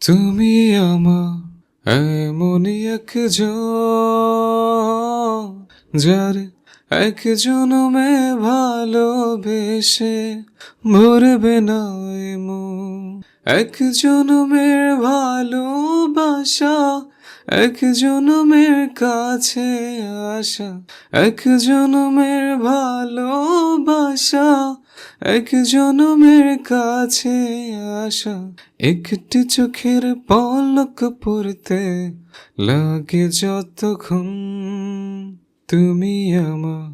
তুমি আমার এমনই একজন, যার এক জনমে ভালোবেসে ভরবে না এ মন। এক জনমের ভালোবাসা, এক জনমের কাছে আসা, এক জনমের ভালোবাসা, এক জনমের কাছে আসা। একটি চোখের পলক পড়তে লাগে যতক্ষণ, তুমি আমার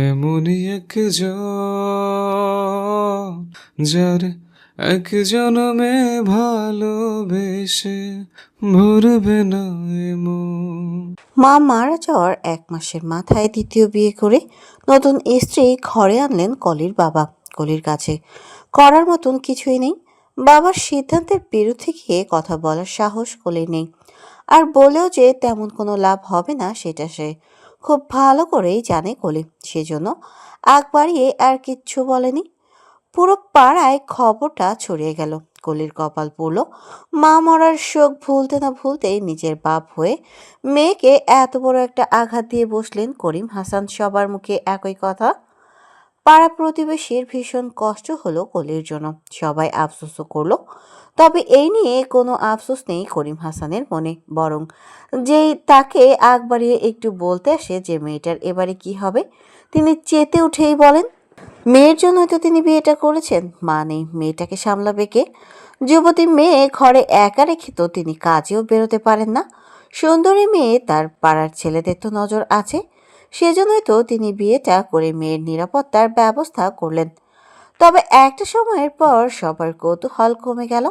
এমনই একজন, যার এক জনমে ভালোবেসে ভরবে না এ মন। মা মারা যাওয়ার 1 মাসের মাথায় দ্বিতীয় বিয়ে করে নতুন স্ত্রী ঘরে আনলেন কলির বাবা। কলির কাছে করার মতন কিছুই নেই। বাবার সিদ্ধান্তের বিরুদ্ধে গিয়ে কথা বলার সাহস কলির নেই, আর বলেও যে তেমন কোনো লাভ হবে না সেটা সে খুব ভালো করেই জানে কলি। সেজন্য আগ বাড়িয়ে আর কিচ্ছু বলেনি। পুরো পাড়ায় খবরটা ছড়িয়ে গেল। কলির কপাল পড়ল। মা মরার শোক ভুলতে না ভুলতেই নিজের বাপ হয়ে মেয়েকে এত বড় একটা আঘাত দিয়ে বসলেন করিম হাসান। সবার মুখে একই কথা। পাড়া প্রতিবেশীর ভীষণ কষ্ট হলো কলির জন্য। সবাই আফসোসও করলো। তবে এই নিয়ে কোনো আফসোস নেই করিম হাসানের মনে, বরং যেই তাকে আগ বাড়িয়ে একটু বলতে আসে যে মেয়েটার এবারে কি হবে, তিনি চেতে উঠেই বলেন, মেয়ের জন্যই তো তিনি বিয়েটা করেছেন। মা নেই, মেয়েটাকে সামলাবে কে? যুবতী মেয়ে ঘরে একা রেখে তো তিনি কাজেও বেরোতে পারেন না। সুন্দরী মেয়ে, তার পাড়ার ছেলেদের তো নজর আছে। সেজন্যই তো তিনি বিয়েটা করে মেয়ের নিরাপত্তার ব্যবস্থা করলেন। তবে একটা সময়ের পর সবার কৌতূহল কমে গেল।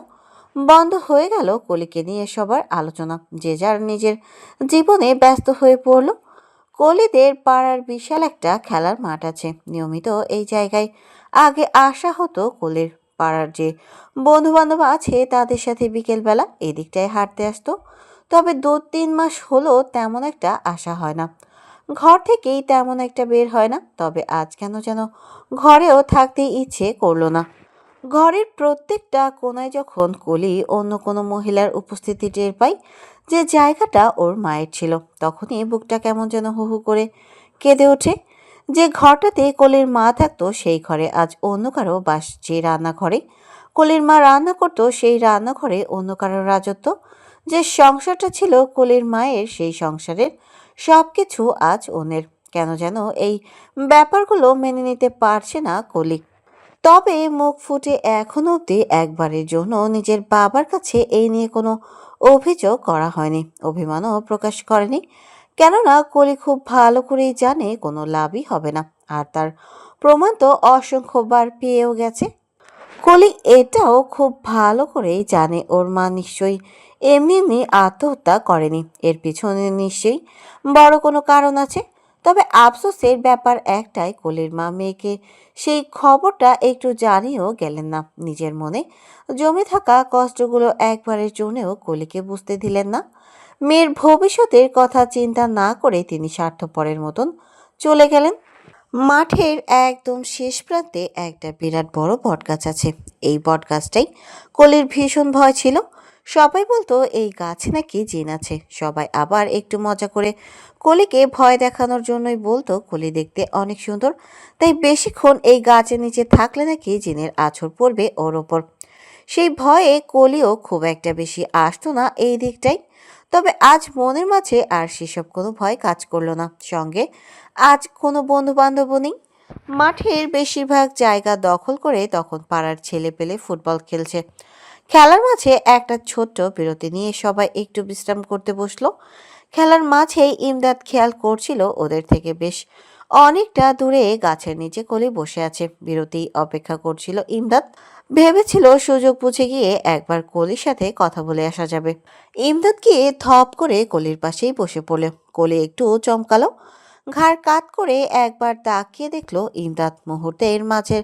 বন্ধ হয়ে গেল কলিকে নিয়ে সবার আলোচনা। যে যার নিজের জীবনে ব্যস্ত হয়ে পড়ল। কলিদের পাড়ার বিশাল একটা খেলার মাঠ আছে। নিয়মিত এই জায়গায় আগে আসা হতো কলির। পাড়ার যে বন্ধু বান্ধব আছে তাদের সাথে বিকেলবেলা এদিকটায় হাঁটতে আসতো। তবে 2-3 মাস হলো তেমন একটা আসা হয় না। ঘর থেকেই তেমন একটা বের হয় না। তবে আজ কেন যেন ঘরেও থাকতে ইচ্ছে করলো না। ঘরের প্রত্যেকটা কোনায় যখন কলি অন্য কোনো মহিলার উপস্থিতি টের পায়, যে জায়গাটা ওর মায়ের ছিল, তখনই বুকটা কেমন যেন হু হু করে কেঁদে ওঠে। যে ঘরটাতে কলির মা থাকতো সেই ঘরে আজ অন্য কারো বাস। যে রান্নাঘরে কলির মা রান্না করতো সেই রান্নাঘরে অন্য কারোর রাজত্ব। যে সংসারটা ছিল কলির মায়ের সেই সংসারের সবকিছু আজ অন্যের। কেন যেন এই ব্যাপারগুলো মেনে নিতে পারছে না কলি। তবে মুখ ফুটে এখনো অবধি একবারের জন্য নিজের বাবার কাছে এই নিয়ে কোনো অভিযোগ করা হয়নি, অভিমানও প্রকাশ করেনি। কেননা কলি খুব ভালো করেই জানে কোনো লাভই হবে না, আর তার প্রমাণ তো অসংখ্যবার পেয়েও গেছে। কলি এটাও খুব ভালো করেই জানে ওর মা নিশ্চয়ই এমনি এমনি আত্মহত্যা করেনি। এর পিছনে নিশ্চয়ই বড় কোনো কারণ আছে। তবে আফসোসের ব্যাপার একটাই, কলির মা মেয়েকে সেই খবরটা একটু জানিয়েও গেলেন না। নিজের মনে জমে থাকা কষ্টগুলো একবারের জন্যও কলিকে বুঝতে দিলেন না। মেয়ের ভবিষ্যতের কথা চিন্তা না করে তিনি স্বার্থপরের মতন চলে গেলেন। মাঠের একদম শেষ প্রান্তে একটা বিরাট বড় বটগাছ আছে। এই বটগাছটাই কলির ভীষণ ভয় ছিল। সবাই বলতো এই গাছে নাকি জিন আছে। সবাই আবার একটু মজা করে কলিকে ভয় দেখানোর জন্যই বলতো কলি দেখতে অনেক সুন্দর, তাই বেশিক্ষণ এই গাছের নিচে থাকলে নাকি জিনের আছর পড়বে ওর ওপর। সেই ভয়ে কলিও খুব একটা বেশি আসতো না এই দিকটাই। তবে আজ মনের মাঝে আর সেসব কোনো ভয় কাজ করলো না। সঙ্গে আজ কোনো বন্ধু বান্ধবও নেই। মাঠের বেশিরভাগ জায়গা দখল করে তখন পাড়ার ছেলে পেলে ফুটবল খেলছে। খেলার মাঝে একটা ছোট্ট বিরতি নিয়ে সবাই একটু বিশ্রাম করতে বসলো। খেলার মাঝেই ইমদাদ খেয়াল করছিল ওদের থেকে বেশ অনেকটা দূরে গাছের নিচে কলি বসে আছে। বিরতি অপেক্ষা করছিল ইমদাদ। ভেবেছিল সুযোগ বুঝে গিয়ে একবার কলির সাথে কথা বলে আসা যাবে। ইমদাদ গিয়ে ধপ করে কলির পাশেই বসে পড়ল। কলি একটু চমকালো। ঘাড় কাত করে একবার তাকিয়ে দেখলো ইমদাদ। মুহূর্তের মাঝে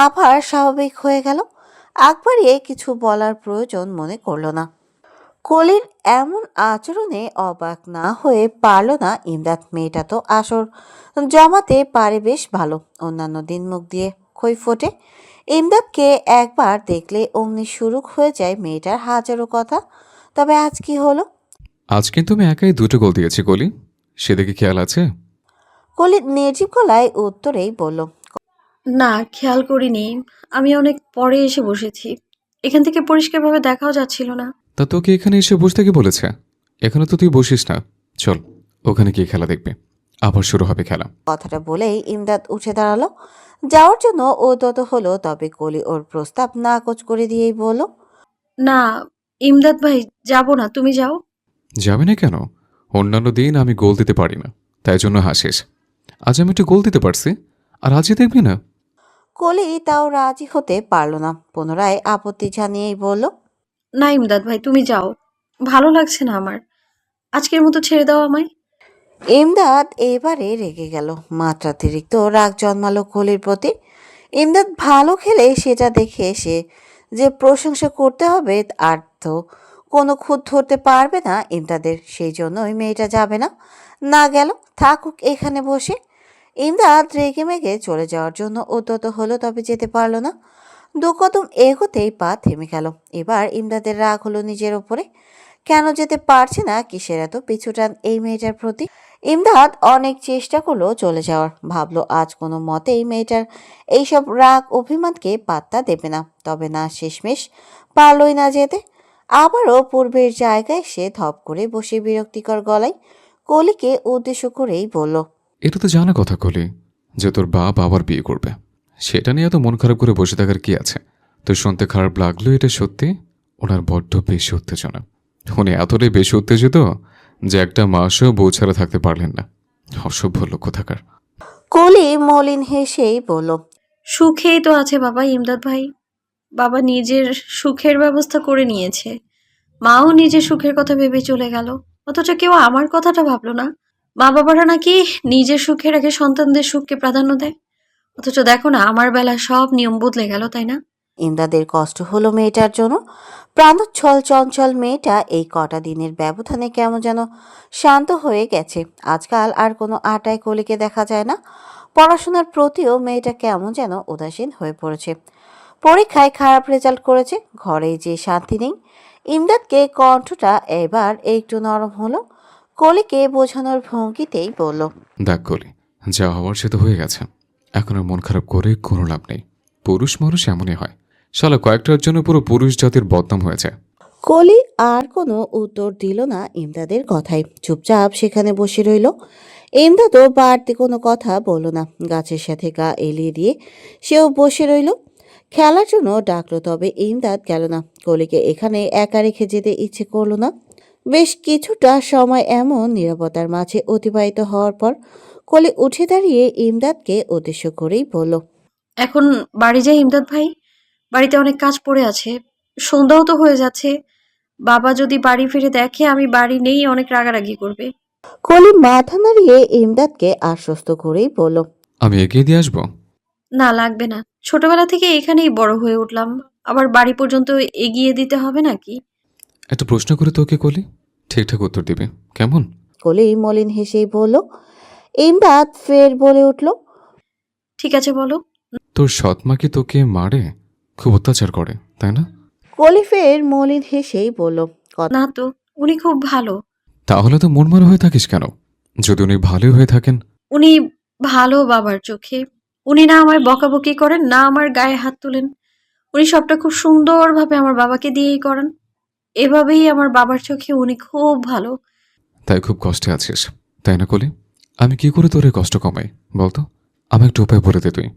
আবার স্বাভাবিক হয়ে গেল। আকবরিয়ে কিছু বলার প্রয়োজন মনে করলো না। কলির এমন আচরণে অবাক না হয়ে পারল না ইমদাদ। মেয়েটা তো আসর জমাতে পারে বেশ ভালো। অন্যান্য দিন মুখ দিয়ে অক্ষয় ফোটে। ইমদাদকে একবার দেখলে অমনি শুরু হয়ে যায় মেয়েটার হাজারো কথা। তবে আজ কি হলো? আজ কিন্তু আমি একাই 2টো গোল দিয়েছি কলি, সেদিকে খেয়াল আছে? কলি নির্জীব গলায় উত্তরেই বলল, না, খেয়াল করিনি। আমি অনেক পরে এসে বসেছি। এখান থেকে পরিষ্কারভাবে দেখাও যাচ্ছিল না। তা তোকে এখানে এসে বসতে কি বলেছে? এখানে তো তুই বসিস না। চল, ওখানে গিয়ে খেলা দেখবে। আবার শুরু হবে খেলা। কথাটা বলেই ইমদাদ উঠে দাঁড়ালো। যাওয়ার জন্য উদ্যত হলো, তবে কলি ওর প্রস্তাব নাকচ করে দিয়েই বলল, না, ইমদাদ ভাই, যাব না, তুমি যাও। যাবে না কেন? অন্যান্য দিন আমি গোল দিতে পারি না, তাই জন্য হাসিস। আজ আমি একটু গোল দিতে পারছি, আর আজই দেখবি না? কলি তাও রাজি হতে পারল না, পুনরায় আপত্তি জানিয়েই বলল, না ইমদাদ ভাই, তুমি যাও। ভালো লাগছে না আমার। আজকের মতো ছেড়ে দাও আমায়। ইমদাদ এবারে রেগে গেল। মাত্রাতিরিক্ত রাগ জন্মালো কলির প্রতি। ইমদাদ ভালো খেলে সেটা দেখে সে যে প্রশংসা করতে হবে আর তো কোনো খুঁত ধরতে পারবে না ইমদাদের। সেই জন্যই মেয়েটা যাবে না। না গেল, থাকুক এখানে বসে। ইমদাদ রেগে মেগে চলে যাওয়ার জন্য উদ্যত হলো, তবে যেতে পারলো না। 2 কদম এগোতেই পা থেমে গেল। এবার ইমদাদের রাগ হলো নিজের ওপরে। কেন যেতে পারছে না, কিসের এত পিছুটান এই মেয়েটার প্রতি? ইমদাদ অনেক চেষ্টা করলো চলে যাওয়ার, ভাবলো আজ কোনো মতেই মেয়েটার এইসব রাগ অভিমানকে পাত্তা দেবে না। তবে না, শেষমেশ পারলই না যেতে। আবারও পূর্বের জায়গায় সে ধপ করে বসে বিরক্তিকর গলায় কলিকে উদ্দেশ্য করেই বলল, এটা তো জানা কথা কলি, যে তোর বাপ আবার বিয়ে করবে। সেটা নিয়ে এত মন খারাপ করে বসে থাকার কি আছে? তো শুনতে খারাপ লাগলো, এটা সত্যি। ওনার বড্ড বেশি উত্তেজনা। উনি এতটাই বেশি উত্তেজিত যে একটা মাসও বউ ছাড়া থাকতে পারলেন না। অসভ্য লোক কোথাকার। কলি মলিন হেসেই বলল, সুখেই তো আছে বাবা ইমদাদ ভাই। বাবা নিজের সুখের ব্যবস্থা করে নিয়েছে। মাও নিজের সুখের কথা ভেবে চলে গেল। অথচ কেউ আমার কথাটা ভাবলো না। মা বাবারা নাকি নিজের সুখের আগে সন্তানদের সুখকে প্রাধান্য দেয়। অথচ দেখো না, আমার বেলায় সব নিয়ম বদলে গেল, তাই না? ইমদাদের কষ্ট হলো মেয়েটার জন্য। প্রাণোচ্ছল চঞ্চল মেয়েটা এই কটা দিনের ব্যবধানে কেমন যেন শান্ত হয়ে গেছে। আজকাল আর কোনো আটায় কলিকে দেখা যায় না। পড়াশোনার প্রতিও মেয়েটা কেমন যেন উদাসীন হয়ে পড়েছে। পরীক্ষায় খারাপ রেজাল্ট করেছে, ঘরে যে শান্তি নেই। ইমদাদকে কণ্ঠটা এবার একটু নরম হলো। কলিকে বোঝানোর ভঙ্গিতেই বলল, দেখ কলি, যা হওয়ার সে তো হয়ে গেছে। এখন আর মন খারাপ করে কোনো লাভ নেই। পুরুষ মানুষ এমনই হয়। শালা কয়েকটার জন্য পুরো পুরুষ জাতির বদনাম হয়েছে। কলি আর কোনো উত্তর দিল না ইমদাদের কথায়, চুপচাপ সেখানে বসে রইল। ইমদাদও বাড়তি কোনো কথা বলল না, গাছের সাথে গা এলিয়ে দিয়ে সেও বসে রইল। খেলার জন্য ডাকলো, তবে ইমদাদ গেল না। কলিকে এখানে একা রেখে যেতে ইচ্ছে করলো না। বেশ কিছুটা সময় এমন নীরবতার মাঝে অতিবাহিত হওয়ার পর কলি উঠে দাঁড়িয়ে ইমদাদকে উদ্দেশ্য করেই বলল, এখন বাড়ি যাই ইমদাদ ভাই। বাড়িতে অনেক কাজ পড়ে আছে। সন্ধ্যাও তো হয়ে যাচ্ছে। বাবা যদি বাড়ি ফিরে দেখে আমি বাড়ি নেই, অনেক রাগারাগি করবে। কলি মাথা নাড়িয়ে ইমদাদকে আশ্বস্ত করেই বলল, আমি এগিয়ে দিয়ে আসবো। না, লাগবে না। ছোটবেলা থেকে এখানেই বড় হয়ে উঠলাম। আবার বাড়ি পর্যন্ত এগিয়ে দিতে হবে নাকি? একটা প্রশ্ন করে তোকে কলি, ঠিকঠাক উত্তর দিবি, কেমন? কলি মলিন হেসেই বলল। ইমদাদ ফের বলে উঠল, ঠিক আছে, বলো। তোর সৎমা কি তোকে মারে, খুব অত্যাচার করে, তাই না? কলি ফের মলিন হেসেই বলল, না তো, উনি খুব ভালো। তাহলে তো মনমারা হয়ে থাকিস কেন? যদি উনি ভালোই হয়ে থাকেন। উনি ভালো বাবার চোখে। উনি না আমায় বকাবকি করেন, না আমার গায়ে হাত তুলেন। উনি সবটা খুব সুন্দরভাবে আমার বাবাকে দিয়েই করান। এভাবেই আমার বাবার চোখে উনি খুব ভালো। তাই খুব কষ্টে আছিস, তাই না কলি? আমি কি করে তোর এই কষ্ট কমাই বলতো? আমায় একটু উপায় বলে দে তুই।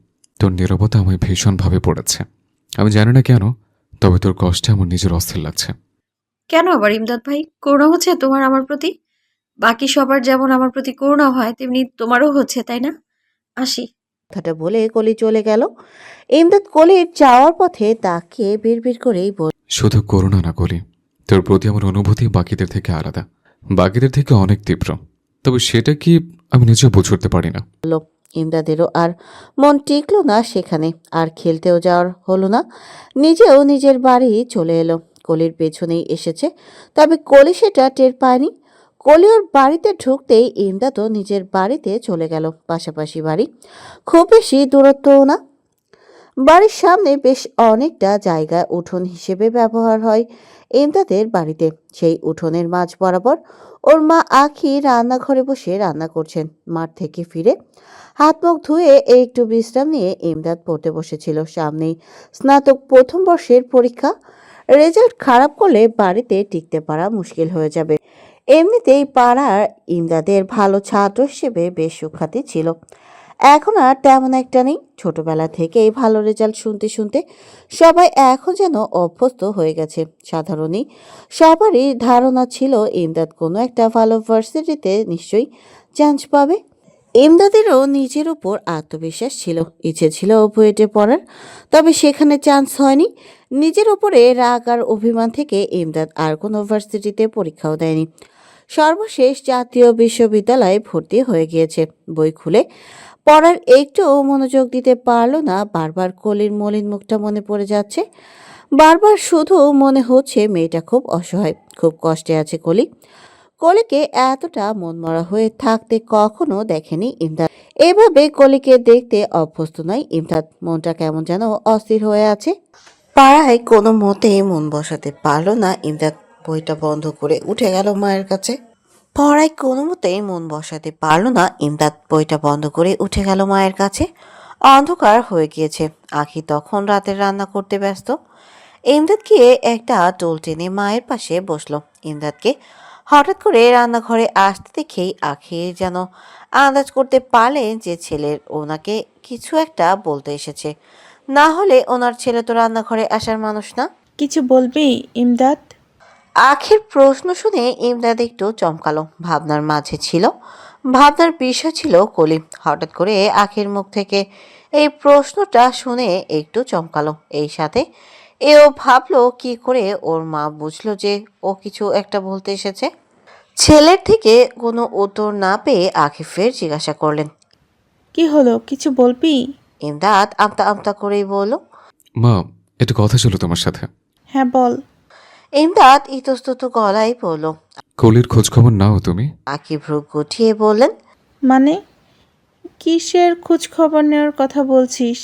তোর নীরবতা আমায় ভীষণভাবে পড়েছে। আমি জানি না কেন, তবে তোর কষ্টে আমার নিজের অস্থির লাগছে। কেন আবার ইমদাদ ভাই? করুণা হচ্ছে তোমার আমার প্রতি? বাকি সবার যেমন আমার প্রতি করুণা হয়, তেমনি তোমারও হচ্ছে, তাই না? আসি। কথাটা বলে কলি চলে গেল। ইমদাদ কলির যাওয়ার পথে তাকিয়ে বিড়বিড় করেই শুধু করুণা না কলি, তোর প্রতি আমার অনুভূতি বাকিদের থেকে আলাদা, বাকিদের থেকে অনেক তীব্র। তবে সেটা কি আমি নিজেও বুঝে উঠতে পারি না। বলল। ইমদাদেরও আর মন টিকলো না সেখানে, আর খেলতেও যাওয়ার হলো না। নিজেও নিজের বাড়ি চলে এলো। কলির পেছনেই এসেছে, তবে কলি সেটা টের পায়নি। কলি ওর বাড়িতে ঢুকতেই ইমদাদও নিজের বাড়িতে চলে গেল। পাশাপাশি বাড়ি, খুব বেশি দূরত্বও না। বাড়ির সামনে বেশ অনেকটা জায়গা উঠোন হিসেবে ব্যবহার হয় ইমদাদের বাড়িতে। সেই উঠোনের মাঝ বরাবর ওর মা আখি রান্নাঘরে বসে রান্না করছেন। মাঠ থেকে ফিরে হাত মুখ ধুয়ে একটু বিশ্রাম নিয়ে ইমদাদ পড়তে বসেছিল। সামনেই স্নাতক প্রথম বর্ষের পরীক্ষা। রেজাল্ট খারাপ করলে বাড়িতে টিকতে পারা মুশকিল হয়ে যাবে। এমনিতেই পাড়ার ইমদাদের ভালো ছাত্র হিসেবে বেশ সুখ্যাতি ছিল, এখন আর তেমন একটা নেই। ছোটবেলা থেকেই ভালো রেজাল্ট শুনতে শুনতে সবাই এখন যেন অভ্যস্ত হয়ে গেছে। সাধারণই সবারই ধারণা ছিল ইমদাদ কোনো একটা ভালো ভার্সিটিতে নিশ্চয়ই চান্স পাবে। ইমদাদেরও নিজের উপর আত্মবিশ্বাস ছিল, ইচ্ছে ছিল বুয়েটে পড়ার, তবে সেখানে চান্স হয়নি। নিজের উপরে রাগ আর অভিমান থেকে ইমদাদ আর কোনো ভার্সিটিতে পরীক্ষাও দেয়নি। সর্বশেষ জাতীয় বিশ্ববিদ্যালয়ে ভর্তি হয়ে গিয়েছে। বই খুলে পড়ার একটু মনোযোগ দিতে পারল না। বারবার কলির মলিন মুখটা মনে পড়ে যাচ্ছে। বারবার শুধু মনে হচ্ছে মেয়েটা খুব অসহায়, খুব কষ্টে আছে কলি। কলিকে এতটা মনমরা হয়ে থাকতে কখনো দেখেনি ইমদাদ। এভাবে কলিকে দেখতে অভ্যস্ত নয় ইমদাদ। মনটা কেমন যেন অস্থির হয়ে আছে। পাড়ায় কোনো মতেই মন বসাতে পারলো না ইমদাদ। বইটা বন্ধ করে উঠে গেল মায়ের কাছে। পড়ায় কোনো মতেই মন বসাতে পারলো না ইমদাদ। বইটা বন্ধ করে উঠে গেল মায়ের কাছে। অন্ধকার হয়ে গিয়েছে। আখি তখন রাতের রান্না করতে ব্যস্ত। ইমদাদ গিয়ে একটা টোল টেনে মায়ের পাশে বসলো। ইমদাদকে হঠাৎ করে রান্নাঘরে আসতে দেখেই আখি যেন আন্দাজ করতে পারলেন যে ছেলের ওনাকে কিছু একটা বলতে এসেছে, না হলে ওনার ছেলে তো রান্নাঘরে আসার মানুষ না। কিছু বলবি ইমদাদ? আখির প্রশ্ন শুনে ইমদাদ একটু চমকালো। ভাবনার মাঝে ছিল, ভাবনার বিষয় ছিল কলি। হঠাৎ করে আখির মুখ থেকে এই প্রশ্নটা শুনে একটু চমকালো। এই সাথে এও ভাবলো কি করে ওর মা বুঝলো যে ও কিছু একটা বলতে এসেছে। ছেলের থেকে কোনো উত্তর না পেয়ে আখি ফের জিজ্ঞাসা করলেন, কি হলো, কিছু বলবি? ইমদাদ আমতা আমতা করেই বলল, মা, একটু কথা ছিল তোমার সাথে। হ্যাঁ বল। ইমদাদ ইতস্তত গলায় বলল। কলির খোঁজ খবর নাও তুমি? আখি ভ্রু গুটিয়ে বললেন, মানে কিসের খোঁজ খবর নেওয়ার কথা বলছিস?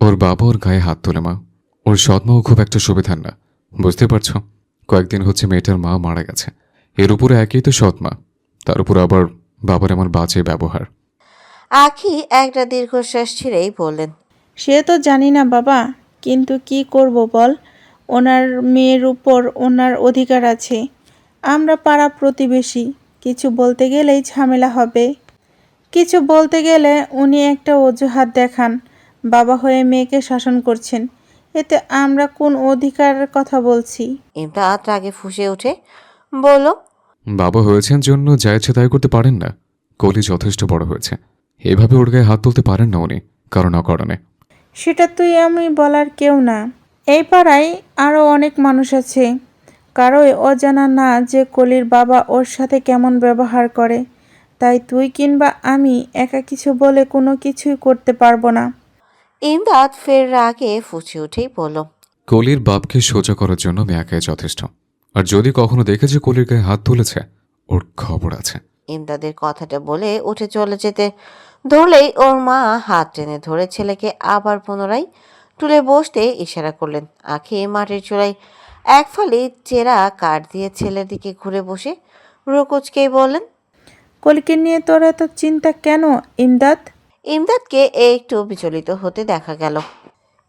ওর বাবা ওর গায়ে হাত তোলে মা। ওর সৎমাও খুব একটা সুবিধার না, বুঝতে পারছো। কয়েকদিন হচ্ছে মেয়েটার মা মারা গেছে। এর উপরে একই তো সৎমা, তার উপর আবার বাবার আমার বাজে ব্যবহার। আখি একটা দীর্ঘশ্বাস ছেড়েই বললেন, সে তো জানি না বাবা, কিন্তু কি করব বল, ওনার মেয়ের উপর ওনার অধিকার আছে। আমরা পাড়া প্রতিবেশী, কিছু বলতে গেলেই ঝামেলা হবে। কিছু বলতে গেলে উনি একটা অজুহাত দেখান, বাবা হয়ে মেয়েকে শাসন করছেন। এতে আমরা কোন অধিকারের কথা বলছি? ইমদাদ রাগে ফুঁসে উঠে বলল, বাবা হয়েছেন জন্য যা ইচ্ছে তাই করতে পারেন না। কলি যথেষ্ট বড় হয়েছে, এভাবে ওর গায়ে হাত তুলতে পারেন না উনি কারণ অকারণে। সেটা তুই আমি বলার কেউ না। এই পাড়ায় আরও অনেক মানুষ আছে, কারোই অজানা না যে কলির বাবা ওর সাথে কেমন ব্যবহার করে। তাই তুই কিংবা আমি একা কিছু বলে কোনো কিছুই করতে পারবো না। ইমদাদ ফের রাগে ফুঁসে উঠেই বলল, কলির বাপকে সোজা করার জন্য আমি একাই যথেষ্ট। আর যদি কখনো দেখেছে কলির গায়ে হাত তুলেছে, ওর খবর আছে। ইমদাদের কথাটা বলে উঠে চলে যেতে ধরলেই ওর মা হাত টেনে ধরে ছেলেকে আবার পুনরায় তুলে বসতে ইশারা করলেন। আখি মাটির চূড়ায় এক ফালি চেরা কাঠ দিয়ে ছেলের দিকে ঘুরে বসে রুকুচকেই বললেন, কলিকে নিয়ে তোর এত চিন্তা কেন ইমদাদ? ইমদাদকে একটু বিচলিত হতে দেখা গেল।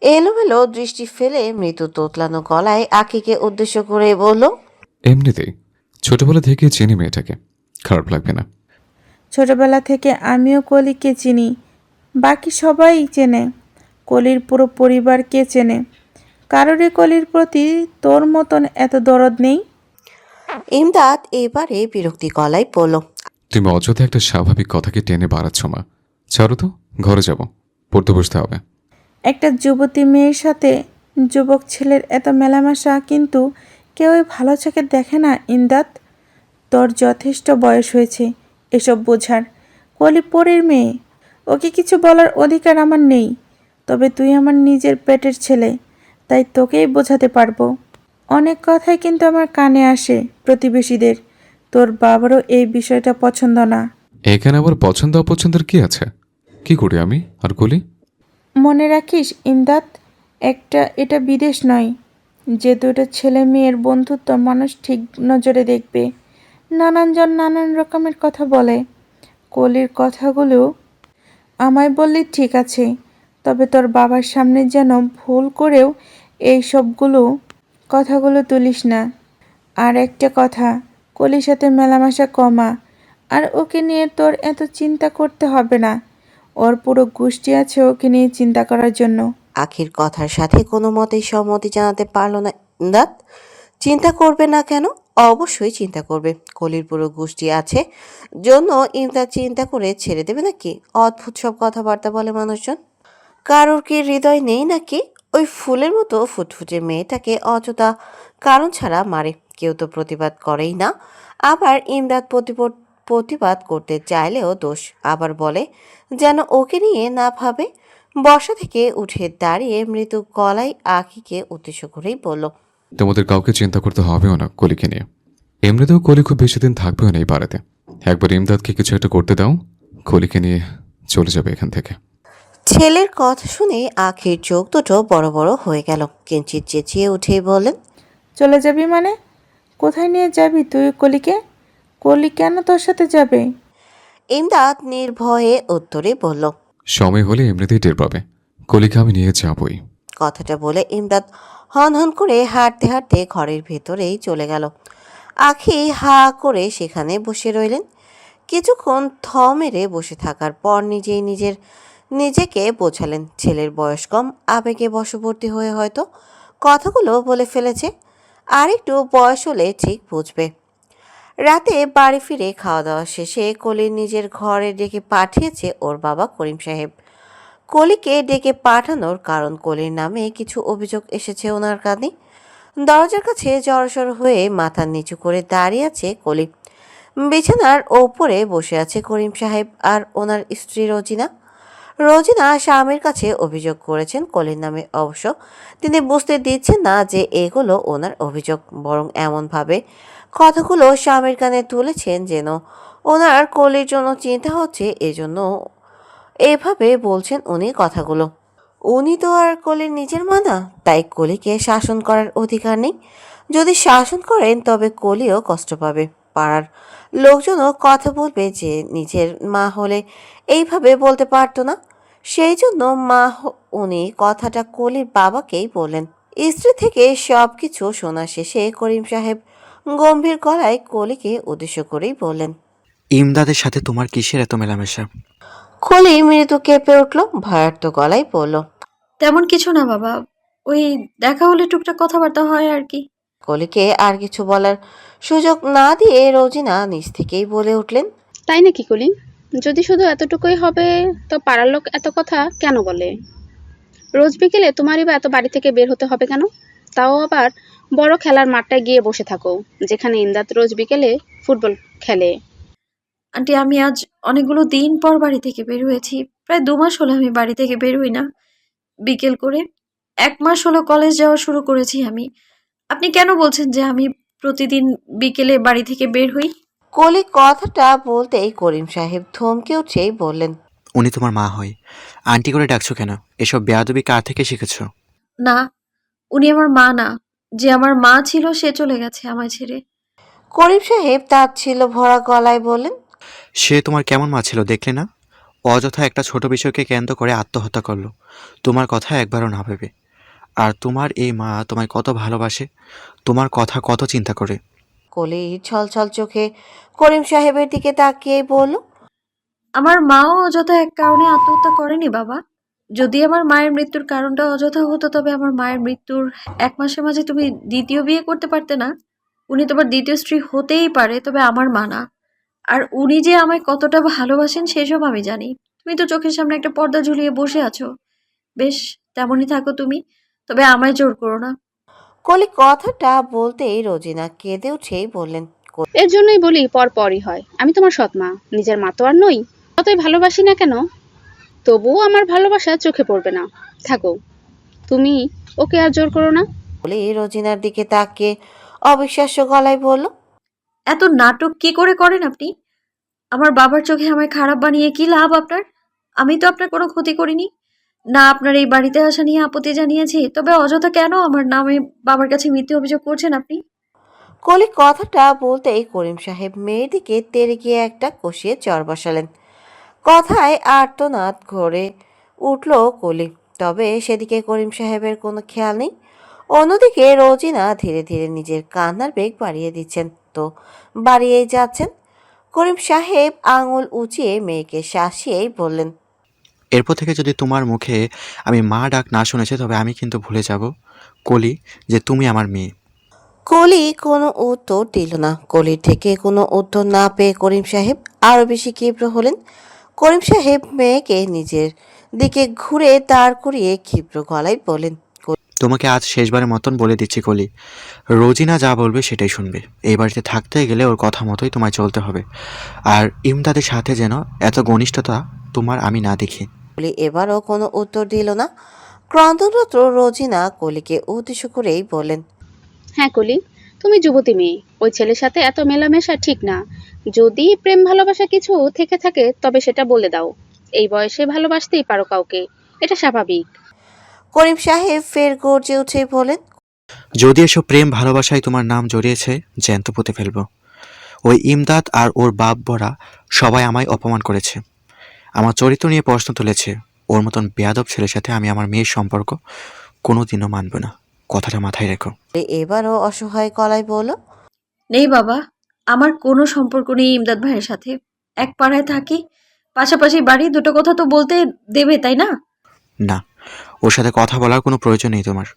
এলোমেলো দৃষ্টি ফেলে মৃদু তোতলানো গলায় আখিকে উদ্দেশ্য করে বলল, এমনিতেই ছোটবেলা থেকে চিনি মেয়েটাকে, খারাপ লাগবে না। ছোটবেলা থেকে আমিও কলিকে চিনি, বাকি সবাই চেনে। কলির পুরো পরিবারকে চেনে। কারোরই কলির প্রতি তোর মতন এত দরদ নেই। ইমদাদ এবারে বিরক্তি গলায় বলল, তুমি অযথা একটা স্বাভাবিক কথাকে টেনে বাড়াচ্ছ মা। ছাড়ো তো, ঘরে যাব, পড়তে বসতে হবে। একটা যুবতী মেয়ের সাথে যুবক ছেলের এত মেলামেশা কিন্তু কেউই ভালো চোখে দেখে না ইমদাদ। তোর যথেষ্ট বয়স হয়েছে এসব বোঝার। কলি পরের মেয়ে, ওকে কিছু বলার অধিকার আমার নেই। তবে তুই আমার নিজের পেটের ছেলে, তাই তোকেই বোঝাতে পারবো। অনেক কথাই কিন্তু আমার কানে আসে প্রতিবেশীদের। তোর বাবারও এই বিষয়টা পছন্দ না। এখানে আবার পছন্দ অপছন্দের কি আছে? কি করি আমি আর কলি? মনে রাখিস ইমদাদ, এটা বিদেশ নয় যে দুটো ছেলে মেয়ের বন্ধুত্ব মানুষ ঠিক নজরে দেখবে। নানানজন নানান রকমের কথা বলে। কলির কথাগুলো আমায় বললি ঠিক আছে, তবে তোর বাবার সামনে যেন ভুল করেও এই সবগুলো কথাগুলো তুলিস না। আর একটা কথা, কলির সাথে মেলামেশা কমা। আর ওকে নিয়ে তোর এত চিন্তা করতে হবে না। ওর পুরো গোষ্ঠী আছে ওকে নিয়ে চিন্তা করার জন্য। আখির কথার সাথে কোনো মতেই সম্মতি জানাতে পারল না ইমদাদ। চিন্তা করবে না কেন? অবশ্যই চিন্তা করবে। কলির পুরো গোষ্ঠী আছে জন্য ইমদাদ চিন্তা করে ছেড়ে দেবে নাকি? অদ্ভুত সব কথাবার্তা বলে মানুষজন। কারোর কি হৃদয় নেই নাকি? ওই ফুলের মতো ফুটফুটে মেয়েটাকে অযথা কারণ ছাড়া মারে। কেউ তো প্রতিবাদ করেই না। আবার ইমদাদ প্রতিবাদ করতে চাইলেও দোষ। আবার বলে যেন ওকে নিয়ে না ভাবে। বসা থেকে উঠে দাঁড়িয়ে মৃদু গলায় আখিকে উদ্দেশ্য করেই বলল, তোমাদের কাউকে চিন্তা করতে হবেও না কলিকে নিয়ে। এমনিতেও কলি খুব বেশি দিন থাকবেও না এই বাড়িতে। একবার ইমদাদকে কিছু একটা করতে দাও, কলিকে নিয়ে চলে যাবে এখান থেকে। ছেলের কথা শুনে আখির চোখ দুটো বড় বড় হয়ে গেল। কিঞ্চিত চেঁচিয়ে উঠেই বললেন, চলে যাবি মানে? কোথায় নিয়ে যাবি তুই কলিকে? কলি কেন তোর সাথে যাবে? ইমদাদ নির্ভয়ে উত্তরে বলল। সময় হলে এমনিতেই টের পাবে, কলিকে আমি নিয়ে যাবই। কথাটা বলে ইমদাদ হন হন করে হাঁটতে হাঁটতে ঘরের ভেতরেই চলে গেল। আখি হা করে সেখানে বসে রইলেন। কিছুক্ষণ থ মেরে বসে থাকার পর নিজেকে বোঝালেন ছেলের বয়স কম, আবেগে বশবর্তী হয়ে হয়তো কথাগুলো বলে ফেলেছে। আর একটু বয়স হলে ঠিক বুঝবে। রাতে বাড়ি ফিরে খাওয়া দাওয়া শেষে কলির নিজের ঘরে ডেকে পাঠিয়েছে ওর বাবা করিম সাহেব। কলিকে ডেকে পাঠানোর কারণ কলির নামে কিছু অভিযোগ এসেছে ওনার কানে। দরজার কাছে জড়সড় হয়ে মাথা নিচু করে দাঁড়িয়ে আছে কলি। বিছানার ওপরে বসে আছে করিম সাহেব আর ওনার স্ত্রী রোজিনা। রোজিনা স্বামীর কাছে অভিযোগ করেছেন কলির নামে। অবশ্য তিনি বুঝতে দিচ্ছেন না যে এগুলো ওনার অভিযোগ, বরং এমনভাবে কথাগুলো স্বামীর কানে তুলেছেন যেন ওনার কলির জন্য চিন্তা হচ্ছে, এজন্য এভাবে বলছেন উনি কথাগুলো। উনি তো আর কলির নিজের মা না, তাই কলিকে শাসন করার অধিকার নেই। যদি শাসন করেন তবে কলিও কষ্ট পাবে। পাড়ার লোকজনও কথা বলবে যে নিজের মা হলে এইভাবে বলতে পারতো না। সেই জন্য উনি কথাটা কলির বাবাকেই বললেন। স্ত্রী থেকে সব কিছু শোনা শেষে করিম সাহেব গম্ভীর গলায় কলিকে উদ্দেশ্য করেই বললেন, ইমদাদের সাথে তোমার কিসের এত মেলামেশা? কলি মৃদু কেঁপে উঠল, ভয়ার্ত গলায় বলল, তেমন কিছু না বাবা, ওই দেখা হলে টুকটাক কথাবার্তা হয় আর কি। কলিকে আর কিছু বলার সুযোগ না দিয়ে রোজিনা নিজ থেকেই বলে উঠলেন, তাই নাকি কলি? যদি শুধু এতটুকুই হবে তো পাড়ার লোক এত কথা কেন বলে? রোজ বিকেলে তোমারই বা এত বাড়ি থেকে বের হতে হবে কেন? তাও আবার বড় খেলার মাঠটায় গিয়ে বসে থাকো, যেখানে ইমদাদ রোজ বিকেলে ফুটবল খেলে। আন্টি, আমি আজ অনেকগুলো দিন পর বাড়ি থেকে বের হয়েছি। প্রায় 2 মাস হলো আমি বাড়ি থেকে বের হই না বিকেল করে। 1 মাস হলো কলেজ যাওয়া শুরু করেছি আমি। আপনি কেন বলছেন যে আমি প্রতিদিন বিকেলে বাড়ি থেকে বের হই? কলি কথাটা বলতেই করিম সাহেব থমকে উঠেই বললেন, উনি তোমার মা হয়, আন্টি করে ডাকছো কেন? এসব বেয়াদবি কার থেকে শিখেছো? না, উনি আমার মা না। যে আমার মা ছিল সে চলে গেছে আমায় ছেড়ে। করিম সাহেব তার ছিল ভরা গলায় বললেন, সে তোমার কেমন মা ছিল দেখলে না? অযথা একটা ছোট বিষয়কে কেন্দ্র করে আত্মহত্যা করলো, তোমার কথা একবারও না ভেবে। আর তোমার এই মা তোমায় কত ভালোবাসে, তোমার কথা কত চিন্তা করে। কলি ছলছল চোখে করিম সাহেবের দিকে তাকিয়ে বলল, আমার মাও অযথা এক কারণে আত্মহত্যা করেনি বাবা। যদি আমার মায়ের মৃত্যুর কারণটা অযথা হতো তবে আমার মায়ের মৃত্যুর 1 মাসের মাঝে তুমি দ্বিতীয় বিয়ে করতে পারতে না? উনি তোমার দ্বিতীয় স্ত্রী হতেই পারে, তবে আমার মা না। আর উনি যে আমায় কতটা ভালোবাসেন সেসব আমি জানি। তুমি তো চোখের সামনে একটা পর্দা ঝুলিয়ে বসে আছো। বেশ, তেমনই থাকো তুমি, তবে আমায় জোর করো না। কলি কথাটা বলতেই রোজিনা কেঁদে উঠেই বললেন, এর জন্যই বলি পর পরই হয়। আমি তোমার সৎ মা, নিজের মা তো আর নই। যতই ভালোবাসি না কেন, তবুও আমার ভালোবাসা চোখে পড়বে না। থাকো, তুমি ওকে আর জোর করো না। কলি রোজিনার দিকে তাকিয়ে অবিশ্বাস্য গলায় বলল, এত নাটক কি করে করেন আপনি? আমার বাবার চোখে আমায় খারাপ বানিয়ে কি লাভ আপনার? আমি তো আপনার কোনো ক্ষতি করিনি। না আপনার এই বাড়িতে আসা নিয়ে আপত্তি জানিয়েছি, তবে অযথা কেন আমার নামে বাবার কাছে মিথ্যে অভিযোগ করছেন আপনি? কলি কথাটা বলতেই করিম সাহেব মেয়ের দিকে তেড়ে গিয়ে একটা কষিয়ে চর বসালেন। কথায় আর্তনাদ করে উঠল কলি। তবে সেদিকে করিম সাহেবের কোনো খেয়াল নেই। অন্যদিকে রোজিনা ধীরে ধীরে নিজের কান্নার বেগ বাড়িয়ে দিচ্ছেন, তো বাড়িয়েই যাচ্ছেন। করিম সাহেব আঙুল উঁচিয়ে মেয়েকে শাসিয়েই বললেন, এরপর থেকে যদি তোমার মুখে আমি মা ডাক না শুনেছি, তবে আমি কিন্তু ভুলে যাব কলি যে তুমি আমার মেয়ে। কলি কোনো উত্তর দিল না। কলির থেকে কোনো উত্তর না পেয়ে করিম সাহেব আরো বেশি ক্ষিপ্র হলেন। করিম সাহেব মেয়েকে নিজের দিকে ঘুরে দাঁড় করিয়ে ক্ষিপ্র গলায় বলেন, তোমাকে আজ শেষবারের মতন বলে দিচ্ছি কলি, রোজিনা যা বলবে সেটাই শুনবে। এই বাড়িতে থাকতে গেলে ওর কথা মতোই তোমায় চলতে হবে। আর ইমদাদের সাথে যেন এত ঘনিষ্ঠতা তোমার আমি না দেখি। কলি এবারও কোনো উত্তর দিল না। ক্রন্দনরত রোজিনা কলিকে উদ্দেশ্য করেই বলেন, হ্যাঁ কলি, তুমি যুবতী মেয়ে, ওই ছেলের সাথে এত মেলামেশা ঠিক না। যদি প্রেম ভালোবাসা কিছু থেকে থাকে তবে সেটা বলে দাও। এই বয়সে ভালোবাসতেই পারো কাউকে, এটা স্বাভাবিক। করিম সাহেব ফের গর্জে উঠে বলেন, যদি এসব প্রেম ভালোবাসায় তোমার নাম জড়িয়েছে, জ্যান্ত পুঁতে ফেলবো। ওই ইমদাদ আর ওর বাপ বড়া সবাই আমায় অপমান করেছে, আমার চরিত্র নিয়ে প্রশ্ন তুলেছে। ওর মতন বেয়াদব ছেলের সাথে আমি আমার মেয়ের সম্পর্ক কোনোদিনও মানব না, কথাটা মাথায় রেখো। এবারও অসহায় গলায় বলল, নেই বাবা, আমার কোনো সম্পর্ক নেই ইমদাদ ভাইয়ের সাথে। এক পাড়ায় থাকি, পাশাপাশি বাড়ি, দুটো কথা তো বলতে দেবে তাই না? না, ওর সাথে কথা বলার কোনো প্রয়োজন নেই তোমার।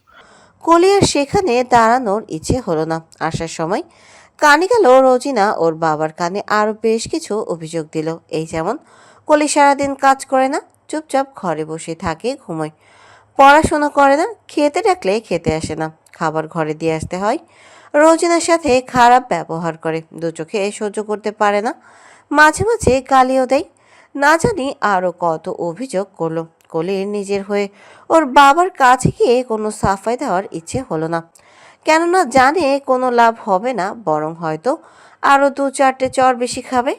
কলি আর সেখানে দাঁড়ানোর ইচ্ছে হলো না। আসার সময় কানে গেল রোজিনা ওর বাবার কানে আরো বেশ কিছু অভিযোগ দিল। এই যেমন, কলি সারাদিন কাজ করে না, চুপচাপ ঘরে বসে থাকে, ঘুমোয়, পড়াশোনা করে না, খেতে ডাকলে খেতে আসে না, খাবার ঘরে দিয়ে আসতে হয়, রোজিনার সাথে খারাপ ব্যবহার করে, দু চোখে সহ্য করতে পারে না, মাঝে মাঝে গালিও দেয়। না জানি আরো কত অভিযোগ করলো। কলির নিজের হয়ে ওর বাবার কাছে গিয়ে কোনো সাফাই দেওয়ার ইচ্ছে হলো না, কেননা জানে কোনো লাভ হবে না, বরং হয়তো আরো দু চারটে চর বেশি খাবে।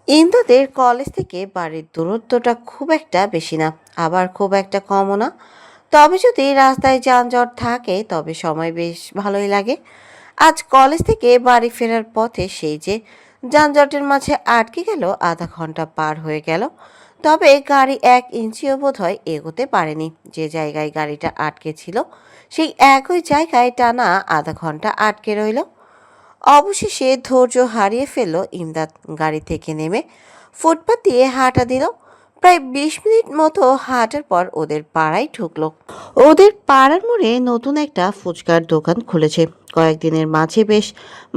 ইমদাদের কলেজ থেকে বাড়ির দূরত্বটা খুব একটা বেশি না, আবার খুব একটা কমও না। তবে যদি রাস্তায় যানজট থাকে তবে সময় বেশ ভালোই লাগে। আজ কলেজ থেকে বাড়ি ফেরার পথে সেই যে যানজটের মাঝে আটকে গেল, আধা ঘন্টা পার হয়ে গেল। তবে গাড়ি এক ইঞ্চিও বোধহয় এগোতে পারেনি। যে জায়গায় গাড়িটা আটকে ছিল সেই একই জায়গায় টানা আধা ঘন্টা আটকে রইল। অবশেষে ধৈর্য হারিয়ে ফেলল ইমদাদ। গাড়ি থেকে নেমে ফুটপাত দিয়ে হাঁটা দিল। প্রায় 20 মিনিট মতো হাঁটার পর ওদের পাড়ায় ঢুকলো। ওদের পাড়ার মোড়ে নতুন একটা ফুচকার দোকান খুলেছে। কয়েকদিনের মাঝে বেশ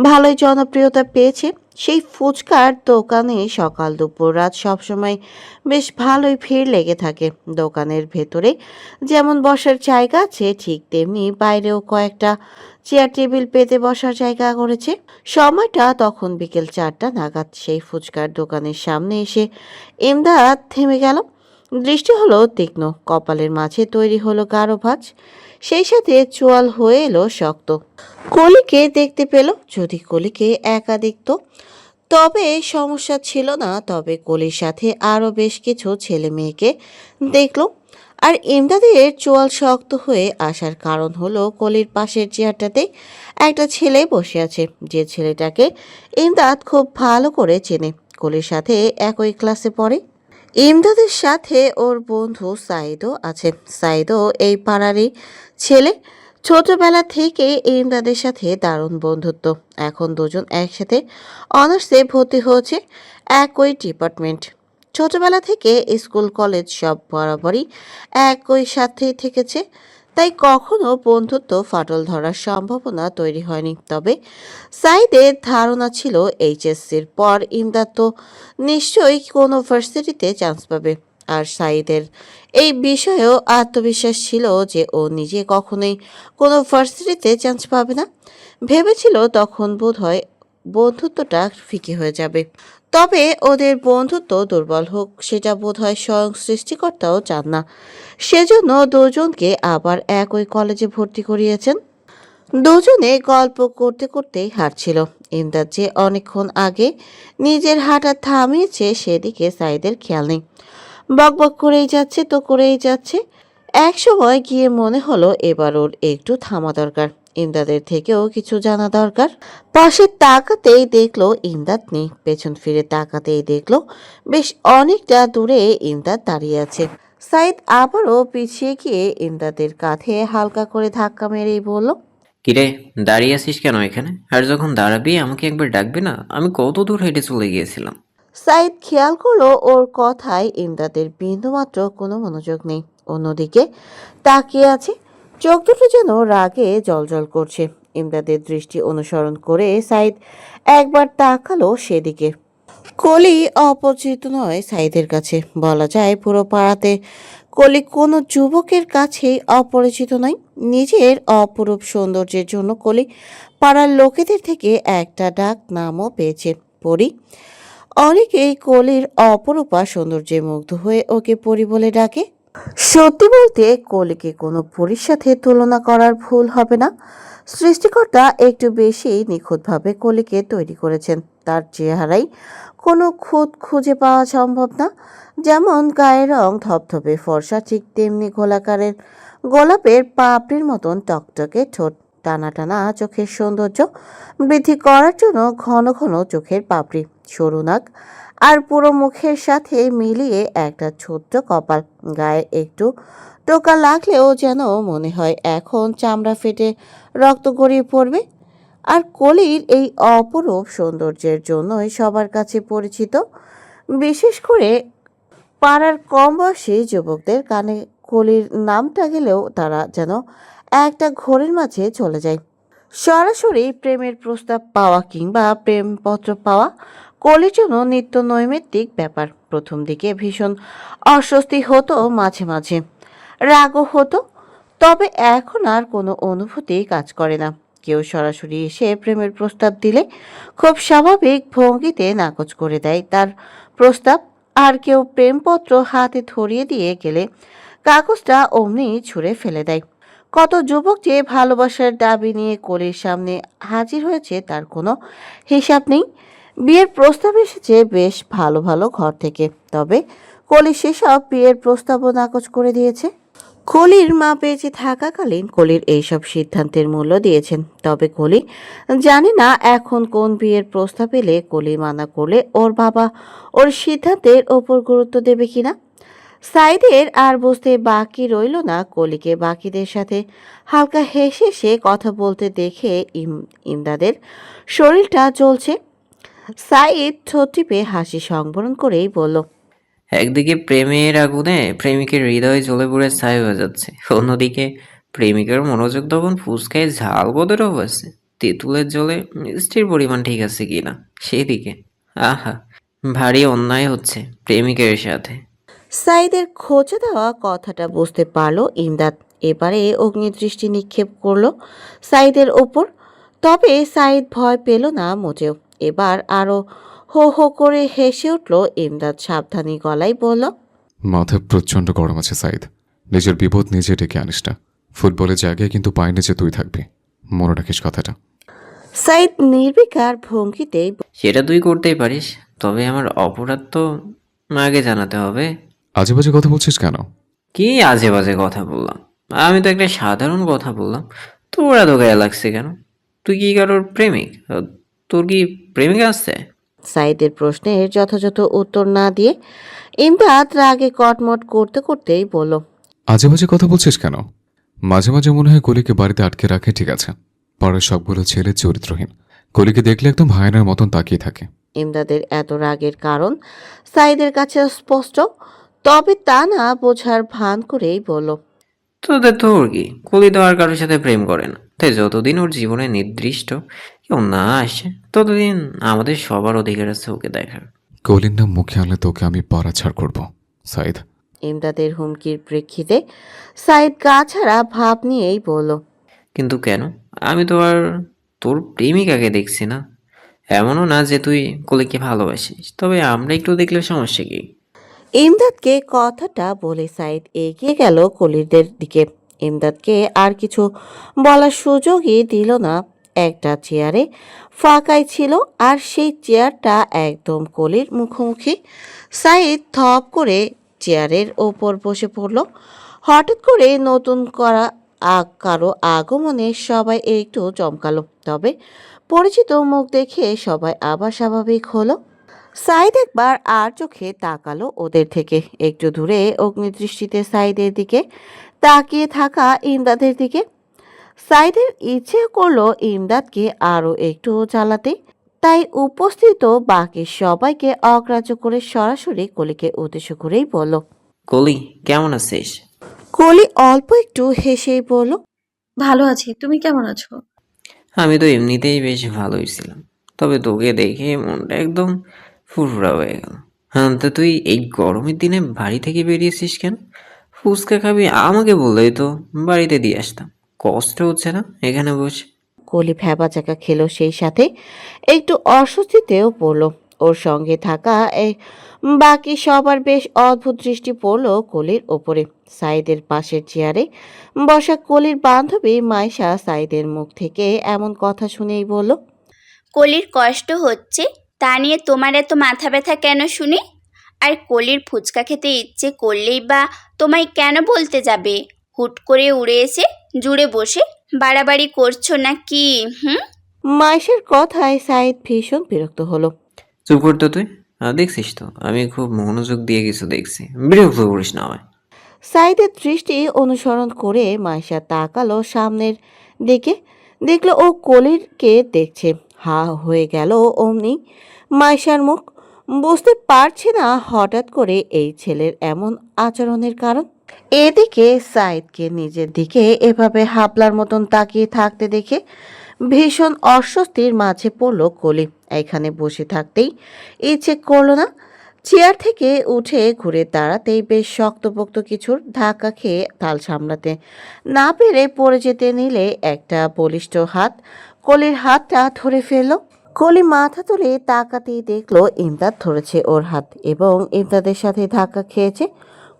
ভালোই জনপ্রিয়তা পেয়েছে। সেই ফুচকার দোকানে সকাল দুপুর রাত সবসময় বেশ ভালোই ভিড় লেগে থাকে। দোকানের ভেতরে যেমন বসার জায়গা আছে, ঠিক তেমনি বাইরেও কয়েকটা চেয়ার টেবিল পেতে বসার জায়গা করেছে। সময়টা তখন বিকেল 4টা নাগাদ। সেই ফুচকার দোকানের সামনে এসে ইমদাদ থেমে গেল। দৃষ্টি হলো তীক্ষ্ণ, কপালের মাঝে তৈরি হলো গাঢ় ভাঁজ, সেই সাথে চোয়াল হয়ে এলো শক্ত। কলিকে দেখতে পেল। যদি কলিকে একা দেখত তবে সমস্যা ছিল না, তবে কলির সাথে আরো বেশ কিছু ছেলে মেয়েকে দেখলো। আর ইমদাদের চোয়াল শক্ত হয়ে আসার কারণ হলো কলির পাশের চেয়ারটাতে একটা ছেলে বসে আছে, যে ছেলেটাকে ইমদাদ খুব ভালো করে চেনে। কলির সাথে একই ক্লাসে পড়ে। ইমদাদের সাথে ওর বন্ধু সাইদও আছে। সাইদও এই পাড়ারই ছেলে। ছোটবেলা থেকে ইমদাদের সাথে দারুণ বন্ধুত্ব। এখন দুজন একসাথে অনার্সে ভর্তি হয়েছে, একই ডিপার্টমেন্ট। ছোটবেলা থেকে স্কুল কলেজ সব বরাবরই একই সাথেই থেকেছে, তাই কখনো বন্ধুত্ব ফাটল ধরার সম্ভাবনা তৈরি হয়নি। তবে সাইদের ধারণা ছিল এইচএসসির পর ইমদাদ তো নিশ্চয়ই কোনো ভার্সিটিতে চান্স পাবে। আর সাইদের এই বিষয়েও আত্মবিশ্বাস ছিল যে ও নিজে কখনোই কোনো ভার্সিটিতে চান্স পাবে না। ভেবেছিল তখন বোধহয় বন্ধুত্বটা ফিকে হয়ে যাবে। তবে ওদের বন্ধুত্ব দুর্বল হোক সেটা বোধহয় স্বয়ং সৃষ্টিকর্তাও চান না। সেজন্য দুজনকে আবার একই কলেজে ভর্তি করিয়েছেন। দুজনে গল্প করতে করতেই হাঁটছিল। ইমদাদ যে অনেকক্ষণ আগে নিজের হাঁটা থামিয়েছে সেদিকে সাইদের খেয়াল নেই। বকবক করেই যাচ্ছে তো করেই যাচ্ছে। এক সময় গিয়ে মনে হলো এবার ওর একটু থামা দরকার, ইমদাদের থেকেও কিছু জানা দরকার। পাশে তাকাতেই দেখলো ইমদাদ নেই, পেছন ফিরে তাকাতেই দেখলো বেশ অনেকটা দূরে ইমদাদ দাঁড়িয়ে আছে। সাইদ আবারও পিছিয়ে গিয়ে ইমদাদের কাঁধে হালকা করে ধাক্কা মেরেই বলল, কিরে, দাঁড়িয়ে আছিস কেন এখানে? আর যখন দাঁড়াবি আমাকে একবার ডাকবি না? আমি কত দূর হেঁটে চলে গিয়েছিলাম। সাইদ খেয়াল করলো ওর কথায় ইমদাদের বিন্দুমাত্র কোনো মনোযোগ নেই, অন্যদিকে তাকিয়ে আছে। চোখ দুটো যেন রাগে জ্বলজ্বল করছে। ইমদাদের দৃষ্টি অনুসরণ করে সাইদ একবার তাকালো সেদিকে। কলি অপরিচিত নয় সাইদের কাছে, বলা যায় পুরো পাড়াতে কলি কোনো যুবকের কাছেই অপরিচিত নয়। নিজের অপরূপ সৌন্দর্যের জন্য কলি পাড়ার লোকেদের থেকে একটা ডাক নামও পেয়েছে, পরি। অনেকেই কলির অপরূপা সৌন্দর্যে মুগ্ধ হয়ে ওকে পরি বলে ডাকে। সত্যি বলতে কলিকে কোনো পরীর সাথে তুলনা করার ভুল হবে না। সৃষ্টিকর্তা একটু বেশি নিখুঁতভাবে কলিকে তৈরি করেছেন। তার চেহারায় কোনো খুঁত খুঁজে পাওয়া সম্ভব না। যেমন গায়ের রং ধবধবে ফর্সা, ঠিক তেমনি গোলাকারের গোলাপের পাপড়ির মতন টকটকে ঠোঁট, টানা টানা চোখের সৌন্দর্য বৃদ্ধি করার জন্য ঘন ঘন চোখের পাপড়ি, সরু নাক, আর পুরো মুখের সাথে মিলিয়ে একটা ছোট্ট কপাল। গায়ে একটু টোকা লাগলেও যেন মনে হয় এখন চামড়া ফেটে রক্ত গড়িয়ে পড়বে। আর কলির এই অপরূপ সৌন্দর্যের জন্যই সবার কাছে পরিচিত। বিশেষ করে পাড়ার কম বয়সী যুবকদের কানে কলির নামটা গেলেও তারা যেন একটা ঘোরের মাঝে চলে যায়। সরাসরি প্রেমের প্রস্তাব পাওয়া কিংবা প্রেমপত্র পাওয়া কলির জন্য নিত্য নৈমিত্তিক ব্যাপার। প্রথম দিকে ভীষণ অস্বস্তি হতো, মাঝে মাঝে রাগও হতো, তবে এখন আর কোনো অনুভূতি কাজ করে না। কেউ সরাসরি এসে প্রেমের প্রস্তাব দিলে খুব স্বাভাবিক ভঙ্গিতে নাকচ করে দেয় তার প্রস্তাব। আর কেউ প্রেমপত্র হাতে ধরিয়ে দিয়ে গেলে কাগজটা অমনি ছুঁড়ে ফেলে দেয়। কত যুবক যে ভালোবাসার দাবি নিয়ে কলির সামনে হাজির হয়েছে তার কোনো হিসাব নেই। বিয়ের প্রস্তাব এসেছে বেশ ভালো ভালো ঘর থেকে, তবে কলি সেসব বিয়ের প্রস্তাবও নাকচ করে দিয়েছে। কলির মা বেঁচে থাকাকালীন কলির এইসব সিদ্ধান্তের মূল্য দিয়েছেন, তবে কলি জানে না এখন কোন বিয়ের প্রস্তাব এলে কলি মানা করলে ওর বাবা ওর সিদ্ধান্তের ওপর গুরুত্ব দেবে কিনা। সাইদের আর বুঝতে বাকি রইল না কলিকে বাকিদের সাথে হালকা হেসে হেসে কথা বলতে দেখে ইমদাদের শরীরটা জ্বলছে। সাইদ ঠোঁট টিপে হাসি সংবরণ করেই বলল, একদিকে প্রেমের আগুনে প্রেমিকের হৃদয় জ্বলে পুড়ে ছাই হয়ে যাচ্ছে, অন্যদিকে প্রেমিকার মনোযোগ তখন ফুসকায় ঝাল বোধের অবস্থা। তেঁতুলের জলে মিষ্টির পরিমাণ ঠিক আছে কিনা সেই দিকে। আহা, ভারী অন্যায় হচ্ছে প্রেমিকের সাথে। সাইদের খোঁচা দেওয়া কথাটা বুঝতে পারলো ইমদাদ। এবারে অগ্নিদৃষ্টি নিক্ষেপ করলো সাইদের ওপর। তবে সাইদ ভয় পেল না মোটেও। এবার আরো হো হো করে হেসে উঠল ইমদাদ সাবধানী গলায় বলল, মাথায় প্রচণ্ড গরম আছে সাইদ, নিজের বিপদ নিজে ডেকে আনিস না। ফুটবলের জায়গায় কিন্তু পায়ের নিচে তুই থাকবি, মনে রাখিস কথাটা। সাইদ নির্বিকার ভঙ্গিতেই সেটা তুই করতেই পারিস, তবে আমার অপরাধ তো আগে জানাতে হবে। আজে বাজে কথা বলছিস কেন? কি আজে বাজে কথা বললাম? আমি তো একটা সাধারণ কথা বললাম। তোর এত গায়ে লাগছে কেন? তুই কি কারোর প্রেমিক? তোর কি প্রেমিকা আছে? সাইদের প্রশ্নের যথাযথ উত্তর না দিয়ে ইমদাদ রাগে কটমট করতে করতেই বলল, আজে বাজে কথা বলছিস কেন? মাঝে মাঝে মনে হয় কলিকে বাড়িতে আটকে রাখে, ঠিক আছে। পাড়ার সবগুলো ছেলে চরিত্রহীন, কলিকে দেখলে একদম হায়নার মতন তাকিয়ে থাকে। ইমদাদের এত রাগের কারণ সাইদের কাছে স্পষ্ট, তবে তা না বোঝার ভান করেই বলল, তোর কি? কলি তো আর কারোর সাথে প্রেম করে না। তাই যতদিন ওর জীবনে নির্দিষ্ট কেউ না আসে ততদিন আমাদের সবার অধিকার আছে ওকে দেখার। কলির নাম মুখে আনলে তোকে আমি পাড়া ছাড় করবো সাইদ। ইমদাদের হুমকির প্রেক্ষিতে সাইদ গা ছাড়া ভাব নিয়েই বলল, কিন্তু কেন? আমি তো আর তোর প্রেমিকাকে দেখছি না। এমনও না যে তুই কলিকে ভালোবাসিস, তবে আমরা একটু দেখলে সমস্যা কি? ইমদাদকে কথাটা বলে সাইদ এগিয়ে গেল কলিরদের দিকে। ইমদাদকে আর কিছু বলার সুযোগই দিল না। একটা চেয়ারে ফাঁকাই ছিল, আর সেই চেয়ারটা একদম কলির মুখোমুখি। সাইদ থপ করে চেয়ারের ওপর বসে পড়ল। হঠাৎ করে নতুন করা কারো আগমনে সবাই একটু চমকালো, তবে পরিচিত মুখ দেখে সবাই আবার স্বাভাবিক হলো। সাইদ একবার আর চোখে তাকালো ওদের থেকে, একটু দূরে অগ্নিদৃষ্টিতে সাইদের দিকে তাকিয়ে থাকা ইমদাদের দিকে। সাইদের ইচ্ছে করলো ইমদাদকে আরো একটু জ্বালাতে, তাই উপস্থিত বাকি সবাইকে অগ্রাহ্য করে সরাসরি কলিকে উদ্দেশ্য করেই বলল। কলি, কেমন আছিস? কলি অল্প একটু হেসেই বলল, ভালো আছি, তুমি কেমন আছো? আমি তো এমনিতেই বেশ ভালোই ছিলাম, তবে তোকে দেখে মনটা একদম ফুরফুরা হয়ে গেল। হ্যাঁ, তা তুই এই গরমের দিনে বাড়ি থেকে বেরিয়েছিস কেন? ফুচকা খাবি আমাকে বললেই তো বাড়িতে দিয়ে আসতাম। কষ্ট হচ্ছে না এখানে বসে? কলি ভ্যাবাচাকা খেলো, সেই সাথে একটু অস্বস্তিতেও পড়ল। ওর সঙ্গে থাকা এই বাকি সবার বেশ অদ্ভুত দৃষ্টি পড়ল কলির ওপরে। সাইদের পাশের চেয়ারে বসা কলির বান্ধবী মাইশা সাইদের মুখ থেকে এমন কথা শুনেই বলল, কলির কষ্ট হচ্ছে তা নিয়ে তোমার এত মাথা ব্যথা কেন শুনি? আর কলির ফুচকা খেতে ইচ্ছে করলেই বা তোমায় কেন বলতে যাবে? হুট করে উড়ে এসে জুড়ে বসে বাড়াবাড়ি করছো না কি? মাইশার কথায় সাইদ ভীষণ বিরক্ত হলো। চুপ করতো তুই। দেখছিস তো আমি খুব মনোযোগ দিয়ে কিছু দেখছি, বিরক্ত করিস না আমায়। সাইদের দৃষ্টি অনুসরণ করে মাইশা তাকালো সামনের দিকে, দেখলো ও কলিরকে দেখছে। হা হয়ে গেল অমনি মাইশার মুখ। বুঝতে পারছে না হঠাৎ করে এই ছেলের এমন আচরণের কারণ। এদিকে সাইদকে নিজের দিকে এভাবে হাবলার মতন তাকিয়ে থাকতে দেখে ভীষণ অস্বস্তির মাঝে পড়ল কলি। এখানে বসে থাকতেই ইচ্ছে করলো না। চেয়ার থেকে উঠে ঘুরে দাঁড়াতেই বেশ শক্তপোক্ত কিছুর ধাক্কা খেয়ে তাল সামলাতে না পেরে পড়ে যেতে নিলে একটা বলিষ্ঠ হাত কলির হাতটা ধরে ফেলল। কলি মাথা তুলে তাকাতেই দেখলো ইমদাদ ধরেছে ওর হাত এবং ইমদাদের সাথে ধাক্কা খেয়েছে।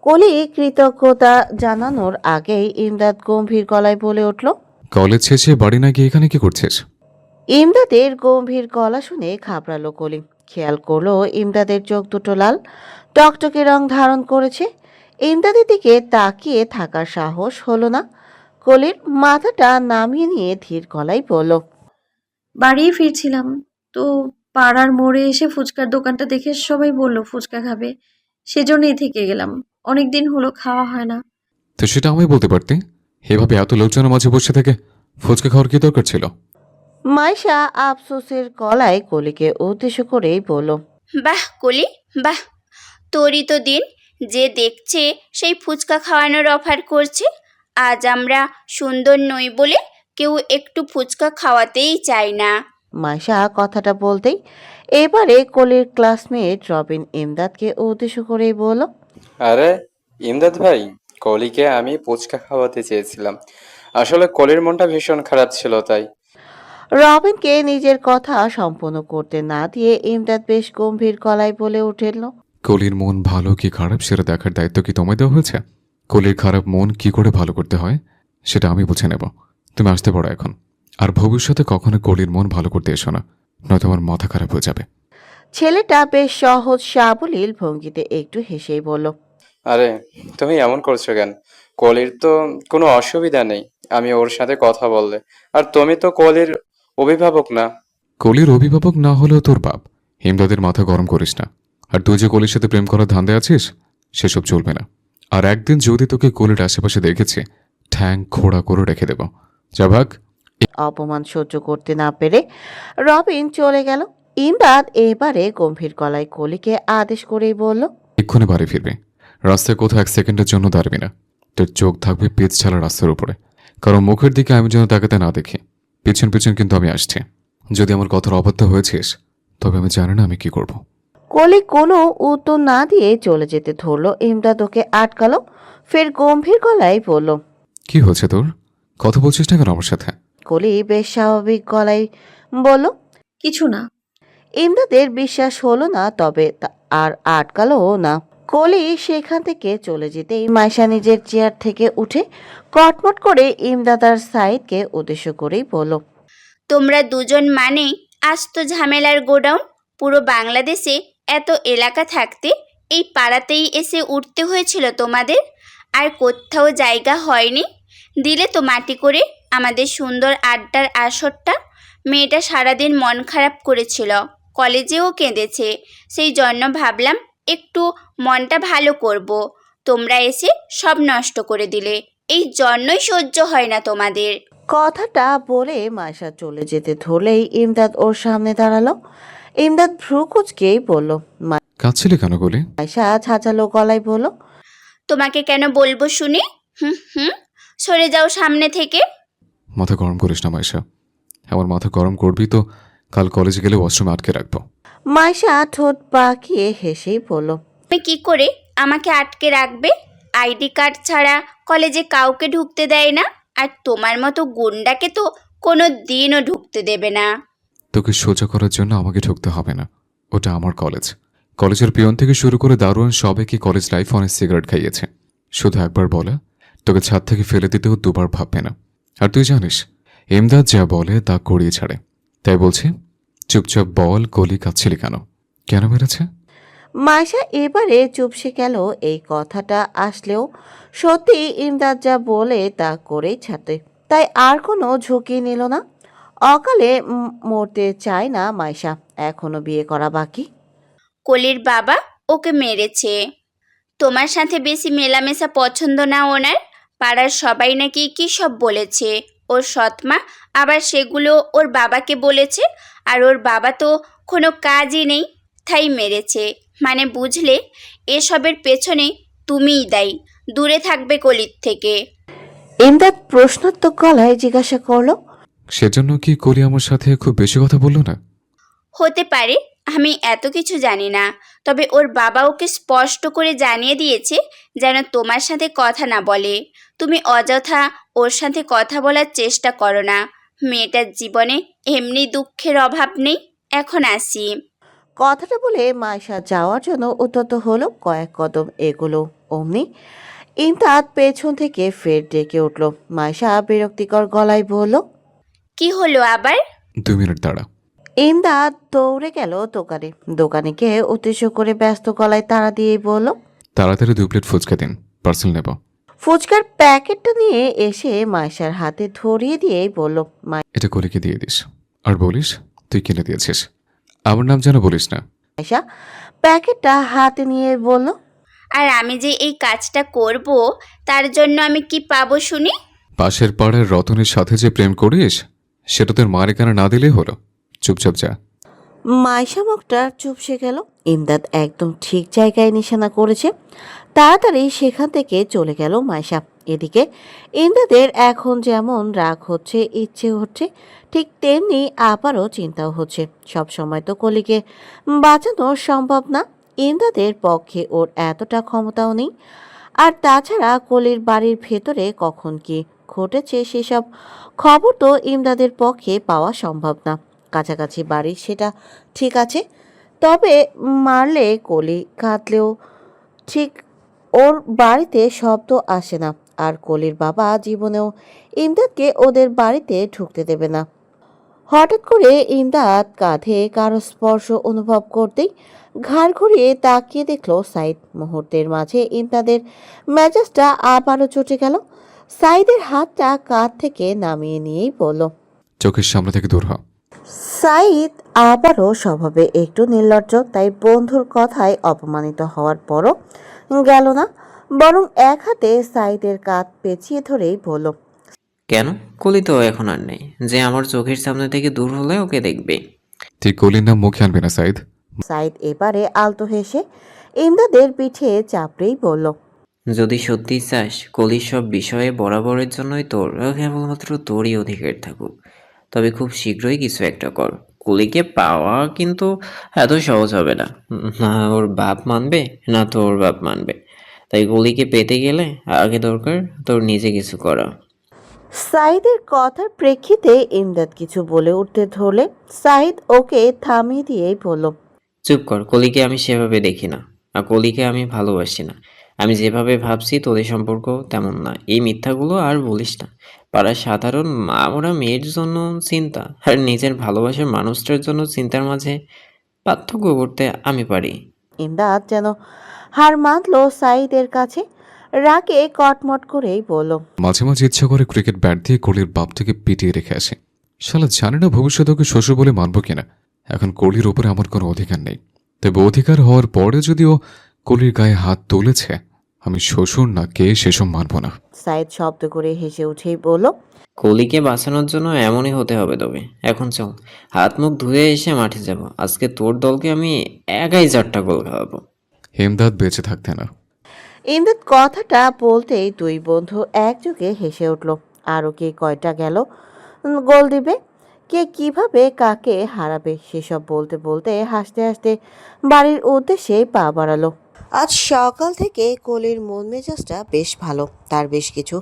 কলি কৃতজ্ঞতা জানানোর আগেই ইমদাদ গম্ভীর গলায় বলে উঠল, কলেজ শেষে বাড়ি না গিয়ে এখানে কি করছিস? ইমদাদের গম্ভীর গলা শুনে ঘাবড়ালো কলি। খেয়াল করলো ইমদাদের চোখ দুটো লাল টকটকে রং ধারণ করেছে। ইমদাদের দিকে তাকিয়ে থাকার সাহস হলো না। কলির মাথাটা নামিয়ে নিয়ে ধীর গলায় বলল, বাড়ি ফিরছিলাম তো পাড়ার মোড়ে এসে ফুচকার দোকানটা দেখে সবাই বলল ফুচকা খাবে, সেজন্যই থেকে গেলাম। অনেকদিন হলো খাওয়া হয় না। তো সেটা আমায় বলতে পারতি। এভাবে এত লোকজনের মাঝে বসে থেকে ফুচকা খাওয়ার কি দরকার ছিল? মাইশা আফসোসের গলায় কলিকে উদ্দেশ্য করেই বলল, বাহ কলি, বাহ! তোরই তো দিন, যে দেখছে সেই ফুচকা খাওয়ানোর অফার করছে। আজ আমরা সুন্দর নই বলে কেউ একটু ফুচকা খাওয়াতেই চায় না। মাইশা কথাটা বলতেই এবারে কলির ক্লাসমেট রবিন ইমদাদকে উদ্দেশ্য করেই বলল, আরে ইমদাদ ভাই, কলিকে আমি ফুচকা খাওয়াতে চেয়েছিলাম। আসলে কলির মনটা ভীষণ খারাপ ছিল তাই। রবিনকে নিজের কথা সম্পূর্ণ করতে না দিয়ে ইমদাদ বেশ গম্ভীর গলায় বলে উঠল, কলির মন ভালো কি খারাপ সেটা দেখার দায়িত্ব কি তোমায় দেওয়া হয়েছে? কলির খারাপ মন কি করে ভালো করতে হয় সেটা আমি বুঝে নেব। তুমি আসতে পারো এখন, আর ভবিষ্যতে কখনো কলির মন ভালো করতে এসো না, নয়তো আমার মাথা খারাপ হয়ে যাবে। ছেলেটা বেশ সহজ সাবলীল ভঙ্গিতে একটু হেসেই বলল, আরে তুমি এমন করছো কেন? কলির তো কোনো অসুবিধা নেই আমি ওর সাথে কথা বললে। আর তুমি তো কলির অভিভাবক না। কলির অভিভাবক না হলেও তোর বাপ। হিমদাদের মাথা গরম করিস না। আর তুই যে কলির সাথে প্রেম করার ধান্দে আছিস সেসব চলবে না। আর একদিন যদি তোকে কলির আশেপাশে দেখেছি, ঠ্যাং খোড়া করে রেখে দেব। যা ভাগ। অপমান সহ্য করতে না পেরে রবিন চলে গেল। ইমদাদ এবারে গম্ভীর গলায় কলিকে আদেশ করেই বলল, এক্ষুনি বাড়ি ফিরবি। রাস্তায় কোথাও 1 সেকেন্ডের জন্য দাঁড়াবি না। তোর চোখ থাকবে পিচ ছাড়া রাস্তার উপরে, কারণ মুখের দিকে আমি যেন তাকাতে না দেখি। পিছন পিছন কিন্তু আমি আসছি। যদি আমার কথার অবাধ্য হয়েছিস তবে আমি জানি না আমি কি করব। কলি কোনো উত্তর না দিয়ে চলে যেতে ধরলো। ইমদাদ ওকে আটকালো, ফের গম্ভীর গলায় বলল, কি হচ্ছে তোর? কথা বলছিস না কেন আমার সাথে? কলি বেশ স্বাভাবিক গলায় বলল। কিছু না। ইমদাদের বিশ্বাস হলো না, তবে আর আটকালো না। কলি সেখান থেকে চলে যেতেই মাইশা নিজের চেয়ার থেকে উঠে কটমট করে ইমদাদ আর সাইদকে উদ্দেশ্য করেই বলল, তোমরা দুজন মানে আস্ত ঝামেলার গোডাউন। পুরো বাংলাদেশে এত এলাকা থাকতে এই পাড়াতেই এসে উঠতে হয়েছিল তোমাদের। আর কোথাও জায়গা হয়নি, দিলে তো মাটি করে আমাদের সুন্দর আড্ডার আসরটা। মেয়েটা সারাদিন মন খারাপ করেছিল, কলেজেও কেঁদেছে, সেই জন্য ভাবলাম একটু মনটা ভালো করব। তোমরা এসে সব নষ্ট করে দিলে, এই জন্যই সহ্য হয় না তোমাদের। কথাটা বলে মাইশা চলে যেতে ধরলেই ইমদাদ ওর সামনে দাঁড়ালো। ইমদাদ ভ্রু কুঁচকেই বলল। কাঁদছিলি কেন গলি? মাইশা ছাঁচালো গলায় বলল, তোমাকে কেন বলবো শুনি? হুম হুম, সরে যাও সামনে থেকে। মাথা গরম করিস না মাইশা, আমার মাথা গরম করবি তো কাল কলেজে গেলে ওয়াশরুমে আটকে রাখবো। মাইশা ঠোঁট বাঁকিয়ে হেসেই বলল, তুমি কি করে আমাকে আটকে রাখবে? আইডি কার্ড ছাড়া কলেজে কাউকে ঢুকতে দেয় না, আর তোমার মতো গুন্ডাকে তো কোনো দিনও ঢুকতে দেবে না। তোকে সোজা করার জন্য আমাকে ঢুকতে হবে না, ওটা আমার কলেজ। কলেজের পিয়ন থেকে শুরু করে দারোয়ান সবাইকে কলেজ লাইফ অনেক সিগারেট খাইয়েছে। শুধু একবার বলে তোকে ছাদ থেকে ফেলে দিতেও দুবার ভাববে না। আর তুই জানিস ইমদাদ যা বলে তা করিয়ে ছাড়ে। তাই বলছি চুপচাপ বল গলি কাঁদছিলি কেন? কেন মেরেছে? মাইশা এবারে চুপসে গেল। এই কথাটা আসলেও সত্যি ইমদাদ যা বলে তা করেই ছাড়তে, তাই আর কোনো ঝুঁকি নিল না। অকালে মরতে চায় না মাইশা, এখনো বিয়ে করা বাকি। কলির বাবা ওকে মেরেছে। তোমার সাথে বেশি মেলামেশা পছন্দ না ওনার। পাড়ার সবাই নাকি কী সব বলেছে। ওর সৎমা আবার সেগুলো ওর বাবাকে বলেছে, আর ওর বাবা তো কোনো কাজই নেই, তাই মেরেছে। মানে বুঝলে, এসবের পেছনে তুমিই দায়ী। দূরে থাকবে কলির থেকে। ইমদাদ প্রশ্নোত্তর গলায় জিজ্ঞাসা করলো, সেজন্য কি কলি আমার সাথে খুব বেশি কথা বললো না? হতে পারে, আমি এত কিছু জানি না। তবে ওর বাবা ওকে স্পষ্ট করে জানিয়ে দিয়েছে যেন তোমার সাথে কথা না বলে। তুমি অযথা ওর সাথে কথা বলার চেষ্টা করো না। মেয়েটার জীবনে এমনি দুঃখের অভাব নেই। এখন আসি। কথাটা বলে মাইশা যাওয়ার জন্য উদ্যত হলো। কয়েক কদম এগুলো অমনি ইমদাদ পেছন থেকে ফের ডেকে উঠল। মাইশা বিরক্তিকর গলায় বলল, কি হলো আবার? 2 মিনিট দাঁড়া। ইমদাদ দৌড়ে গেল দোকানে। দোকানে গিয়ে উদ্দেশ্য করে ব্যস্ত গলায় তাড়া দিয়েই বলল, তাড়াতাড়ি 2 প্লেট ফুচকা দিন, পার্সেল নেব। ফুচকার প্যাকেটটা নিয়ে এসে মাইশার হাতে ধরিয়ে দিয়েই বলল, এটা কলিকে দিয়ে দিস, আর বলিস তুই কিনে দিয়েছিস। আমার নাম যেন বলিস না। মাইশা প্যাকেটটা হাতে নিয়ে বলল, আর আমি যে এই কাজটা করব, তার জন্য আমি কি পাবো শুনি? পাশের পাড়ার রতনের সাথে যে প্রেম করিস সেটা তোর মার এখানে না দিলেই হলো। চুপচাপ যা। মাইশা মুখটা চুপসে গেল। ইমদাদ একদম ঠিক জায়গায় নিশানা করেছে। তাড়াতাড়ি সেখান থেকে চলে গেল মাইশা। এদিকে ইমদাদের এখন যেমন রাগ হচ্ছে, ইচ্ছে হচ্ছে, ঠিক তেমনি আবারও চিন্তাও হচ্ছে। সব সময় তো কলিকে বাঁচানো সম্ভব না, ইমদাদের পক্ষে ওর এতটা ক্ষমতাও নেই। আর তাছাড়া কলির বাড়ির ভেতরে কখন কি ঘটেছে সেসব খবর তো ইমদাদের পক্ষে পাওয়া সম্ভব না। কাছাকাছি বাড়ি সেটা ঠিক আছে, তবে মারলে কলি কাঁদলেও ঠিক ওর বাড়িতে শব্দ আসে না। আর কলির বাবা জীবনেও ইমদাদকে ওদের বাড়িতে ঢুকতে দেবে না। হঠাৎ করে ইমদাদ কাঁধে কারো স্পর্শ অনুভব করতেই ঘাড় ঘুরিয়ে তাকিয়ে দেখল সাইদ। মুহূর্তের মাঝে ইমদাদের মেজাজটা আবারও চটে গেল। সাইদের হাতটা কাঁধ থেকে নামিয়ে নিয়েই বলল, চোখের সামনে থেকে দূর হ। সাইদ আবারও স্বভাবে একটু নির্লজ্জ, তাই বন্ধুর কথায় অপমানিত হওয়ার পরও গেল না, বরং এক হাতে সাইদের কাঁধ পেঁচিয়ে ধরেই বলল, কেন? কলি তো এখন আর নেই যে আমার চোখের সামনে থেকে দূর হলে ওকে দেখবে। তুই কলির নাম মুখে আনবি না সাইদ। সাইদ এবারে আলতো হেসে ইমদাদের পিঠে চাপড়েই বলল, যদি সত্যি চাস কলির সব বিষয়ে বরাবরের জন্যই তোর কেবলমাত্র তোরই অধিকার থাকুক, তবে খুব শীঘ্রই কিছু একটা কর। কলিকে পাওয়া কিন্তু এত সহজ হবে না। না ওর বাপ মানবে, না তো ওর বাপ মানবে। তাই কলিকে পেতে গেলে আগে দরকার তোর নিজে কিছু করা। সাইদের কথার প্রেক্ষিতে ইমদাদ কিছু বলে উঠতে ধরলে সাইদ ওকে থামিয়ে দিয়েই বলল, চুপ কর, কলিকে আমি সেভাবে দেখি না, আর কলিকে আমি ভালোবাসি না। আমি যেভাবে ভাবছি তোদের সম্পর্ক তেমন না। এই মিথ্যাগুলো আর বলিস না। পাড়ার সাধারণ মা ওরা মেয়ের জন্য চিন্তা আর নিজের ভালোবাসার মানুষটার জন্য চিন্তার মাঝে পার্থক্য করতে আমি পারি। ইমদাদ যেন হার মানল সাইদের কাছে। রাগে কটমট করেই বলল, মাঝে মাঝে ইচ্ছা করে ক্রিকেট ব্যাট দিয়ে কোহলির বাপ থেকে পিটিয়ে রেখে আসে। শালা জানি না ভবিষ্যতে ওকে শ্বশুর বলে মানবো কিনা। এখন কোহলির ওপরে আমার কোনো অধিকার নেই, তবে অধিকার হওয়ার পরে যদি ও কোহলির গায়ে হাত তুলেছে, আমি শ্বশুর না কে সেসব মানব না। সাইদ শব্দ করে হেসে উঠেই বলল, কলিকে বাঁচানোর জন্য এমনই হতে হবে। তবে এখন চল, হাত মুখ ধুয়ে এসে মাঠে যাব। আজকে তোর দলকে আমি একাই 4টা গোল খাওয়াবো। হেমদাদ বেঁচে থাকতে না। ইমদাদ কথাটা বলতেই দুই বন্ধু একযোগে হেসে উঠল। আরও কে কয়টা গেল গোল দিবে, কে কিভাবে কাকে হারাবে সেসব বলতে বলতে হাসতে হাসতে বাড়ির উদ্দেশ্যে পা বাড়ালো। আজ সকাল থেকে কোহলির মন মেজাজটা বেশ ভালো। তার বেশ কিছু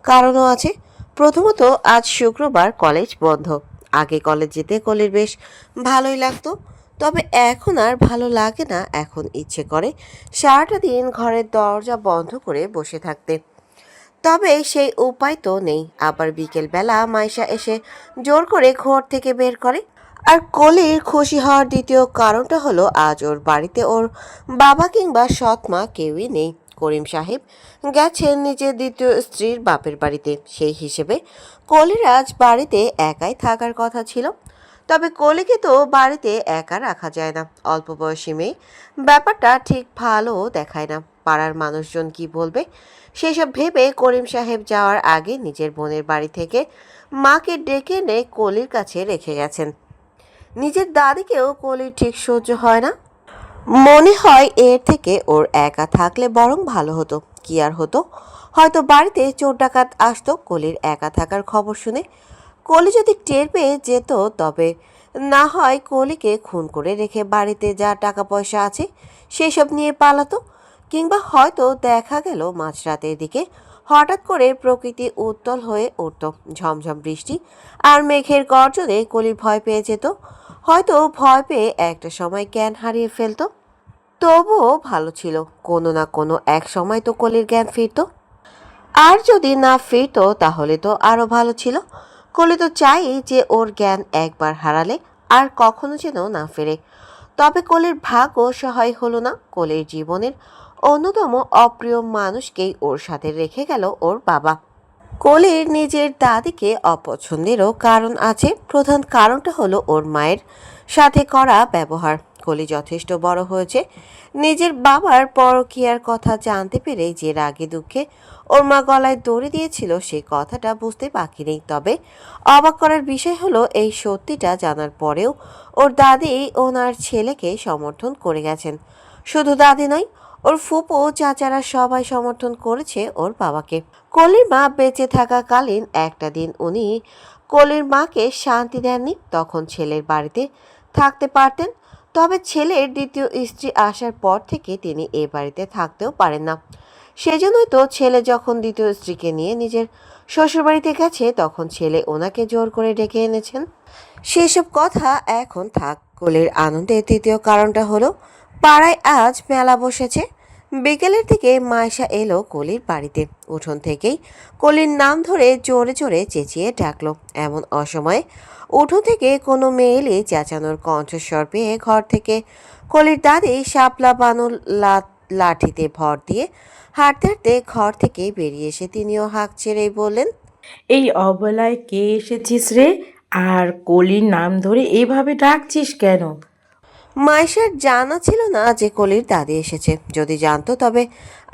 কারণও আছে। প্রথমত, আজ শুক্রবার, কলেজ বন্ধ। আগে কলেজ যেতে কোহলির বেশ ভালোই লাগতো, তবে এখন আর ভালো লাগে না। এখন ইচ্ছে করে সারাটা দিন ঘরের দরজা বন্ধ করে বসে থাকতে। তবে সেই উপায় তো নেই। আবার বিকেলবেলা মাইশা এসে জোর করে ঘর থেকে বের করে। আর কলির খুশি হওয়ার দ্বিতীয় কারণটা হলো আজ ওর বাড়িতে ওর বাবা কিংবা সৎ মা কেউই নেই। করিম সাহেব গেছেন নিজের দ্বিতীয় স্ত্রীর বাপের বাড়িতে। সেই হিসেবে কলির আজ বাড়িতে একাই থাকার কথা ছিল। তবে কলিকে তো বাড়িতে একা রাখা যায় না। অল্প বয়সী মেয়ে, ব্যাপারটা ঠিক ভালো দেখায় না। পাড়ার মানুষজন কি বলবে সেসব ভেবে করিম সাহেব যাওয়ার আগে নিজের বোনের বাড়ি থেকে মাকে ডেকে এনে কলির কাছে রেখে গেছেন। নিজের দাদিকেও কলির ঠিক সহ্য হয় না। মনে হয় এর থেকে ওর একা থাকলে বরং ভালো হতো। কি আর হতো, হয়তো বাড়িতে চোর ডাকাত আসতো কলির একা থাকার খবর শুনে। কলি যদি টের পেয়ে যেত, তবে না হয় কলিকে খুন করে রেখে বাড়িতে যা টাকা পয়সা আছে সেসব নিয়ে পালাতো। কিংবা হয়তো দেখা গেল মাঝরাতের দিকে হঠাৎ করে প্রকৃতি উত্তল হয়ে উঠত। ঝমঝম বৃষ্টি আর মেঘের গর্জনে কলি ভয় পেয়ে যেত। হয়তো ভয় পেয়ে একটা সময় জ্ঞান হারিয়ে ফেলতো। তবুও ভালো ছিল, কোনো না কোনো এক সময় তো কলির জ্ঞান ফিরতো। আর যদি না ফিরতো তাহলে তো আরো ভালো ছিল। কলি তো চাই যে ওর জ্ঞান একবার হারালে আর কখনো যেন না ফেরে। তবে কলির ভাগ্য সহায় হলো না। কলির জীবনের অন্যতম অপ্রিয় মানুষকেই ওর সাথে রেখে গেল ওর বাবা। কলির নিজের দাদিকে অপছন্দেরও কারণ আছে। প্রধান কারণটা হলো ওর মায়ের সাথে করা ব্যবহার। কলি যথেষ্ট বড় হয়েছে, নিজের বাবার পরকীয়ার কথা জানতে পেরে যে রাগে দুঃখে ওর মা গলায় দড়ি দিয়েছিল সেই কথাটা বুঝতে বাকি নেই। তবে অবাক করার বিষয় হলো এই সত্যিটা জানার পরেও ওর দাদি ওনার ছেলেকে সমর্থন করে গেছেন। শুধু দাদি নয়, ওর ফুপু চাচারা সবাই সমর্থন করেছে ওর বাবাকে। কলির মা বেঁচে থাকাকালীন একটা দিন উনি কলির মাকে শান্তি দেননি। তখন ছেলের বাড়িতে থাকতে পারতেন, তবে ছেলের দ্বিতীয় স্ত্রী আসার পর থেকে তিনি এ বাড়িতে থাকতেও পারেন না। সেজন্যই তো ছেলে যখন দ্বিতীয় স্ত্রীকে নিয়ে নিজের শ্বশুরবাড়িতে গেছে তখন ছেলে ওনাকে জোর করে ডেকে এনেছেন। সেসব কথা এখন থাক। কলির আনন্দের তৃতীয় কারণটা হলো পাড়ায় আজ মেলা বসেছে। বিকেলের দিকে মাইশা এলো কলির বাড়িতে। উঠোন থেকেই কলির নাম ধরে জোরে জোরে চেঁচিয়ে ডাকলো। এমন অসময়ে উঠোন থেকে কোনো মেয়ে এলে চেঁচানোর কণ্ঠস্বর পেয়ে ঘর থেকে কলির দাদি শাপলা বানু লাঠিতে ভর দিয়ে হাঁটতে হাঁটতে ঘর থেকে বেরিয়ে এসে তিনিও হাঁক ছেড়েই বললেন, এই অবলায় কে এসেছিস রে? আর কলির নাম ধরে এভাবে ডাকছিস কেন? মাইশার জানা ছিল না যে কলির দাদি এসেছে। যদি জানতো তবে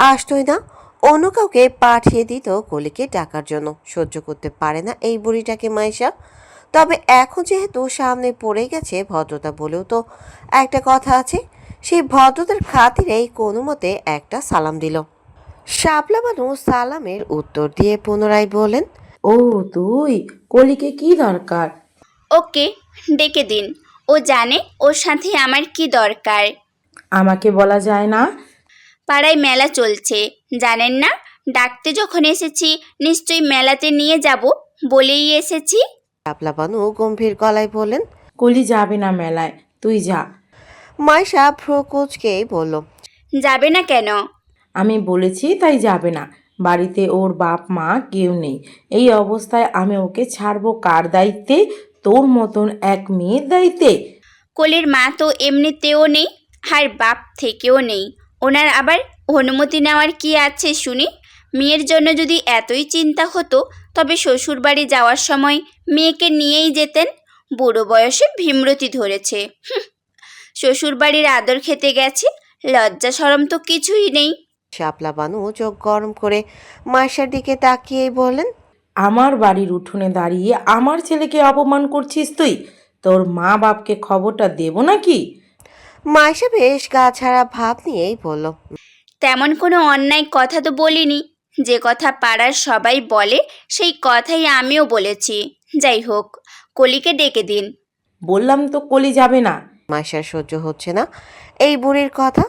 আসতোই না, অন্য কাউকে পাঠিয়ে দিত কলিকে ডাকার জন্য। সহ্য করতে পারে না এই বুড়িটাকে মাইশা। তবে এখন যেহেতু সামনে পড়ে গেছে, ভদ্রতা বলেও তো একটা কথা আছে। সেই ভদ্রতার খাতিরেই কোনো মতে একটা সালাম দিল। শাপলা বানু সালামের উত্তর দিয়ে পুনরায় বলেন, ও তুই, কলিকে কি দরকার? ওকে ডেকে দিন, ও জানে ওর সাথে আমার কি দরকার। আমাকে বলা যায় না? পাড়ায় মেলা চলছে জানেন না? ডাকতে যখন এসেছি নিশ্চয়ই মেলাতে নিয়ে যাব বলেই এসেছি। শাপলা বানু গম্ভীর গলায় বললেন। কলি যাবে না মেলায়, তুই যা। মাইশা ভ্রু কুঁচকেই বলল, যাবে না কেন? আমি বলেছি তাই যাবে না। বাড়িতে ওর বাপ মা কেউ নেই। এই অবস্থায় আমি ওকে ছাড়বো কার দায়িত্বে? তোর মতন এক মেয়ের দায়িত্বে? কোলের মা তো এমনিতেও নেই, আর বাপ থেকেও নেই। ওনার আবার অনুমতি নেওয়ার কি আছে শুনি? মেয়ের জন্য যদি এতই চিন্তা হতো তবে শ্বশুরবাড়ি যাওয়ার সময় মেয়েকে নিয়েই যেতেন। বুড়ো বয়সে ভীমরতি ধরেছে। শ্বশুরবাড়ির আদর খেতে গেছে, লজ্জা শরম তো কিছুই নেই। শাপলা বানু চোখ গরম করে মাইশার দিকে তাকিয়েই বললেন, আমার বাড়ির উঠোনে দাঁড়িয়ে আমার ছেলেকে অপমান করছিস তুই? তোর মা বাপকে খবরটা দেবো নাকি? মাইশা বেশ গা ছাড়া ভাব নিয়েই বলল, তেমন কোনো অন্যায় কথা তো বলিনি। যে কথা পাড়ার সবাই বলে সেই কথাই আমিও বলেছি। যাই হোক, কলিকে ডেকে দিন। বললাম তো কলি যাবে না। মাইশার সহ্য হচ্ছে না এই বুড়ির কথা।